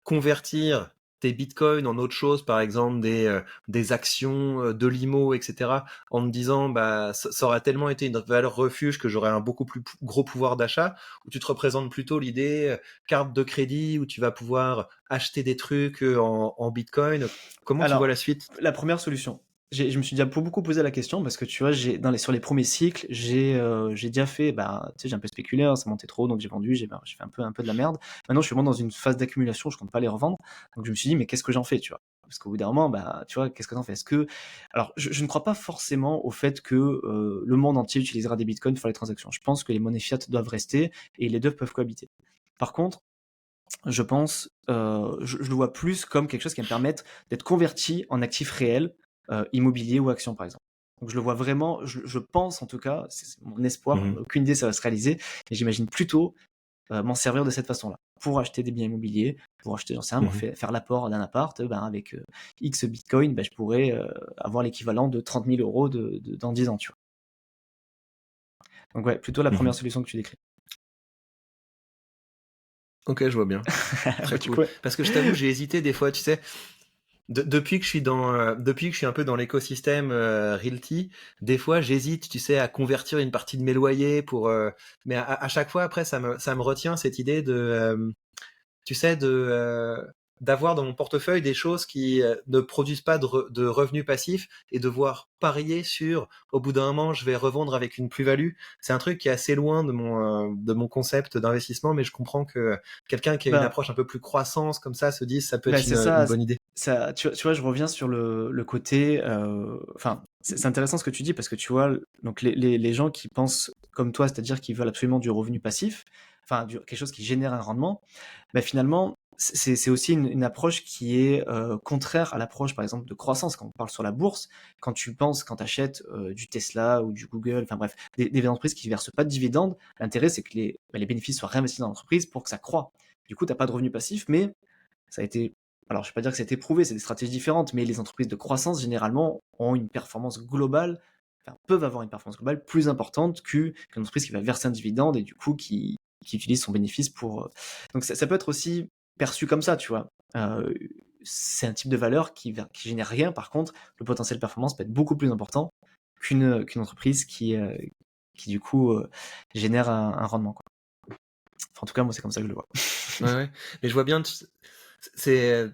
convertir tes bitcoins en autre chose, par exemple des actions, de l'IMO, etc., en te disant, bah, ça aurait tellement été une valeur refuge que j'aurais un beaucoup plus gros pouvoir d'achat, ou tu te représentes plutôt l'idée, carte de crédit, où tu vas pouvoir acheter des trucs en bitcoin. Comment tu vois Alors, la suite? la première solution. Je me suis déjà beaucoup posé la question parce que tu vois, sur les premiers cycles, j'ai déjà fait, bah, tu sais, j'ai un peu spéculé, hein, ça montait trop, donc j'ai vendu, j'ai fait un peu de la merde. Maintenant, je suis vraiment dans une phase d'accumulation, je compte pas les revendre. Donc, je me suis dit, mais qu'est-ce que j'en fais, tu vois? Parce qu'au bout d'un moment, bah, tu vois, qu'est-ce que t'en fais? Alors, je ne crois pas forcément au fait que le monde entier utilisera des bitcoins pour les transactions. Je pense que les monnaies fiat doivent rester et les deux peuvent cohabiter. Par contre, je pense, je le vois plus comme quelque chose qui va me permettre d'être converti en actif réel, immobilier ou action par exemple. Donc je le vois vraiment, je pense en tout cas, c'est mon espoir, Mhm. aucune idée ça va se réaliser, mais j'imagine plutôt m'en servir de cette façon-là. Pour acheter des biens immobiliers, pour acheter, j'en sais rien, moi, Mhm. faire l'apport d'un appart, ben, avec X bitcoin, ben, je pourrais avoir l'équivalent de 30 000 euros dans 10 ans, tu vois. Donc ouais, plutôt la première Mhm. solution que tu décris. Ok, je vois bien. Bah, Très du cool. coup, Parce que je t'avoue, j'ai hésité des fois, tu sais. Depuis que je suis depuis que je suis un peu dans l'écosystème Realty, des fois j'hésite, tu sais, à convertir une partie de mes loyers pour, mais à chaque fois après ça me retient cette idée de, tu sais, d'avoir dans mon portefeuille des choses qui ne produisent pas de revenus passifs et devoir parier sur, au bout d'un moment, je vais revendre avec une plus-value. C'est un truc qui est assez loin de mon concept d'investissement, mais je comprends que quelqu'un qui a une bah, approche un peu plus croissance comme ça se dise ça peut bah, être c'est une ça, bonne idée. tu vois, je reviens sur le côté, enfin, c'est intéressant ce que tu dis parce que tu vois, donc les gens qui pensent comme toi, c'est-à-dire qu'ils veulent absolument du revenu passif, enfin, quelque chose qui génère un rendement, bah, finalement, c'est aussi une approche qui est contraire à l'approche, par exemple, de croissance. Quand on parle sur la bourse, quand tu achètes du Tesla ou du Google, enfin bref, des entreprises qui ne versent pas de dividendes, l'intérêt, c'est que les bénéfices soient réinvestis dans l'entreprise pour que ça croît. Du coup, tu n'as pas de revenu passif, mais ça a été, alors je ne vais pas dire que c'est prouvé, c'est des stratégies différentes, mais les entreprises de croissance généralement ont une performance globale, enfin, peuvent avoir une performance globale plus importante qu'une entreprise qui va verser un dividende et du coup qui utilise son bénéfice pour. Donc ça peut être aussi perçu comme ça, tu vois. Euh, c'est un type de valeur qui génère rien, par contre, le potentiel de performance peut être beaucoup plus important qu'une entreprise qui du coup génère un rendement, quoi. Enfin, en tout cas, moi c'est comme ça que je le vois. Ouais, ouais. Mais je vois bien, c'est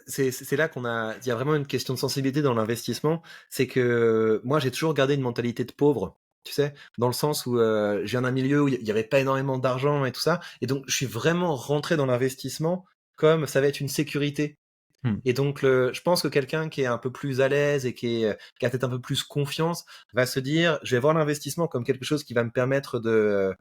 c'est là il y a vraiment une question de sensibilité dans l'investissement. C'est que moi, j'ai toujours gardé une mentalité de pauvre, tu sais, dans le sens où je viens d'un milieu où il y avait pas énormément d'argent et tout ça, et donc je suis vraiment rentré dans l'investissement comme ça va être une sécurité. Hmm. Et donc, je pense que quelqu'un qui est un peu plus à l'aise et qui a peut-être un peu plus confiance va se dire, je vais voir l'investissement comme quelque chose qui va me permettre de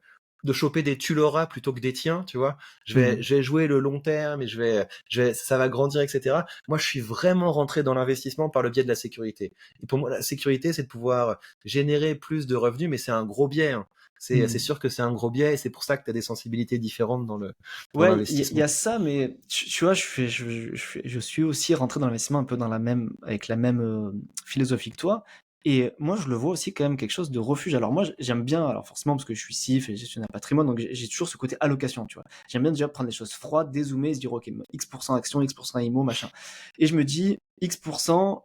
choper des tuloras plutôt que des tiens, tu vois. Hmm. Je vais jouer le long terme et ça va grandir, etc. Moi, je suis vraiment rentré dans l'investissement par le biais de la sécurité. Et pour moi, la sécurité, c'est de pouvoir générer plus de revenus, mais c'est un gros biais, hein. C'est Hmm. sûr que c'est un gros biais et c'est pour ça que tu as des sensibilités différentes dans Ouais, il y l'investissement. a ça, mais tu vois, je suis aussi rentré dans l'investissement un peu avec la même philosophie que toi. Et moi, je le vois aussi quand même quelque chose de refuge. Alors moi, j'aime bien, alors forcément parce que je suis CIF et gestionnaire patrimoine, donc j'ai toujours ce côté allocation, tu vois. J'aime bien déjà prendre les choses froides, dézoomer, et se dire, ok, X% action, X% IMO, machin. Et je me dis, X%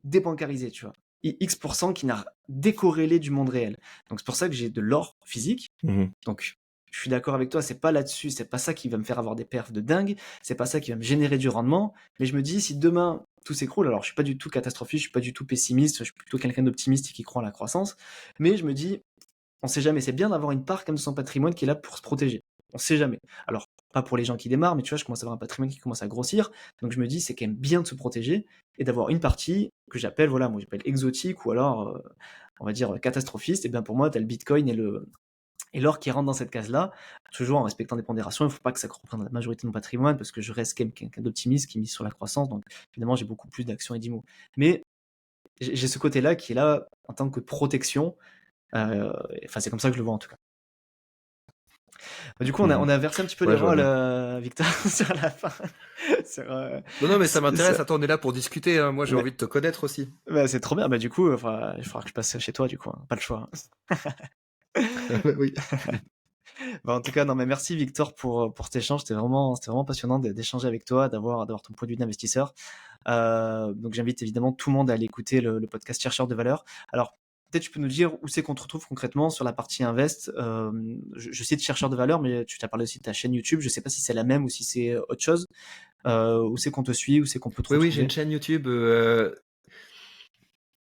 débancarisé, tu vois. X% qui n'a décorrélé du monde réel. Donc c'est pour ça que j'ai de l'or physique. Mhm. Donc je suis d'accord avec toi, c'est pas là-dessus, c'est pas ça qui va me faire avoir des perfs de dingue, c'est pas ça qui va me générer du rendement, mais je me dis si demain tout s'écroule, alors je suis pas du tout catastrophiste, je suis pas du tout pessimiste, je suis plutôt quelqu'un d'optimiste et qui croit en la croissance, mais je me dis on sait jamais, c'est bien d'avoir une part comme de son patrimoine qui est là pour se protéger. On sait jamais. Alors pas pour les gens qui démarrent, mais tu vois, je commence à avoir un patrimoine qui commence à grossir, donc je me dis c'est quand même bien de se protéger et d'avoir une partie que j'appelle voilà, moi j'appelle exotique ou alors on va dire catastrophiste. Et bien pour moi, t'as le Bitcoin et l'or qui rentre dans cette case-là, toujours en respectant des pondérations. Il ne faut pas que ça représente la majorité de mon patrimoine parce que je reste quand même quelqu'un d'optimiste qui mise sur la croissance. Donc, évidemment, j'ai beaucoup plus d'actions et d'IMO. Mais j'ai ce côté-là qui est là en tant que protection. Enfin, c'est comme ça que je le vois en tout cas. Du coup, on a inversé un petit peu les Ouais, je vois rôles, bien. Victor, sur la fin. sur, Non, mais ça m'intéresse. Attends, on est là pour discuter, hein. Moi, j'ai mais, envie de te connaître aussi. bah, c'est trop bien. Bah, du coup, il faudra que je passe chez toi, du coup. Hein. Pas le choix. Oui. Bah, en tout cas, non, mais merci Victor pour cet échange. C'était vraiment passionnant d'échanger avec toi, d'avoir ton point de vue d'investisseur. Donc j'invite évidemment tout le monde à aller écouter le podcast Chercheur de valeur. Alors peut-être tu peux nous dire où c'est qu'on te retrouve concrètement sur la partie Invest. Je cite Chercheur de valeur, mais tu t'as parlé aussi de ta chaîne YouTube. Je sais pas si c'est la même ou si c'est autre chose. Où c'est qu'on te suit, où c'est qu'on peut te Oui, j'ai une retrouver. chaîne YouTube.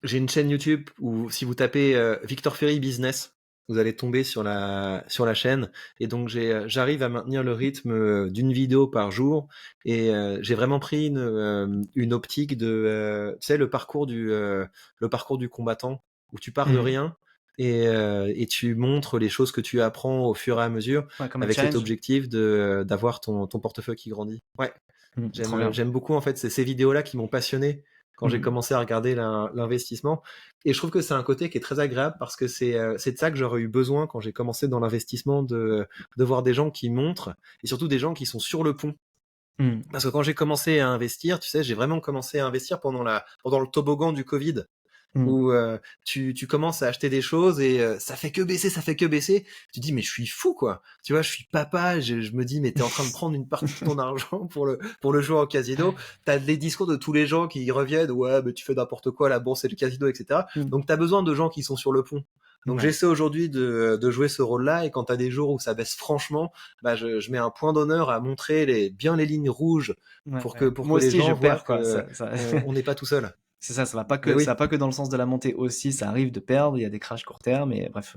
J'ai une chaîne YouTube où si vous tapez Victor Ferry Business, vous allez tomber sur la chaîne. Et donc j'arrive à maintenir le rythme d'une vidéo par jour. Et j'ai vraiment pris une optique de, tu sais, le parcours du combattant où tu pars de Mhm. rien et tu montres les choses que tu apprends au fur et à mesure Ouais, comme un avec cet challenge. objectif d'avoir ton portefeuille qui grandit. Ouais. Trop bien. J'aime beaucoup en fait ces vidéos-là qui m'ont passionné quand j'ai Mhm. commencé à regarder l'investissement. Et je trouve que c'est un côté qui est très agréable parce que c'est de ça que j'aurais eu besoin quand j'ai commencé dans l'investissement de voir des gens qui montrent et surtout des gens qui sont sur le pont. Mhm. Parce que quand j'ai commencé à investir, tu sais, j'ai vraiment commencé à investir pendant le toboggan du Covid Mhm. où tu commences à acheter des choses et ça fait que baisser, ça fait que baisser. Tu te dis mais je suis fou quoi. Tu vois, je suis papa, je me dis mais t'es en train de prendre une partie de ton argent pour le jouer au casino. T'as les discours de tous les gens qui reviennent, ouais mais tu fais n'importe quoi, la bourse et le casino, etc. Mhm. Donc t'as besoin de gens qui sont sur le pont. Donc Ouais. j'essaie aujourd'hui de jouer ce rôle-là et quand t'as des jours où ça baisse franchement, bah je mets un point d'honneur à montrer bien les lignes rouges Ouais, pour que ouais. pour Moi que les aussi, je gens voient perds quoi. que on n'est pas tout seul. C'est ça, Mais ça va oui. pas que dans le sens de la montée aussi, ça arrive de perdre, il y a des crashs court terme, et bref,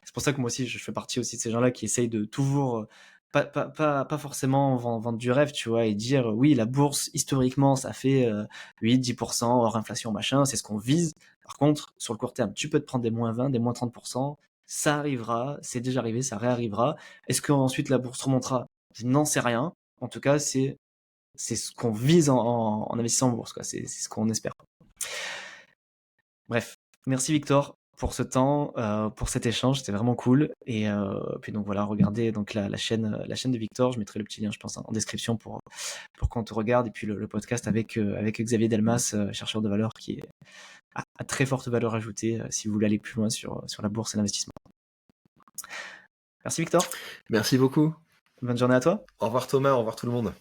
c'est pour ça que moi aussi, je fais partie aussi de ces gens-là qui essayent de toujours, pas forcément vendre du rêve, tu vois, et dire, oui, la bourse, historiquement, ça fait 8-10%, hors inflation, machin, c'est ce qu'on vise. Par contre, sur le court terme, tu peux te prendre des moins 20, des moins 30%, ça arrivera, c'est déjà arrivé, ça réarrivera. Est-ce qu'ensuite la bourse remontera? Je n'en sais rien. En tout cas, c'est ce qu'on vise en investissant en bourse, quoi. C'est ce qu'on espère. Bref, merci Victor pour ce temps, pour cet échange, c'était vraiment cool. Et puis donc voilà, regardez donc la chaîne de Victor, je mettrai le petit lien, je pense, en description pour qu'on te regarde. Et puis le podcast avec Xavier Delmas, chercheur de valeur, qui est à très forte valeur ajoutée si vous voulez aller plus loin sur la bourse et l'investissement. Merci Victor, Merci beaucoup. bonne journée à toi. Au revoir Thomas, au revoir tout le monde.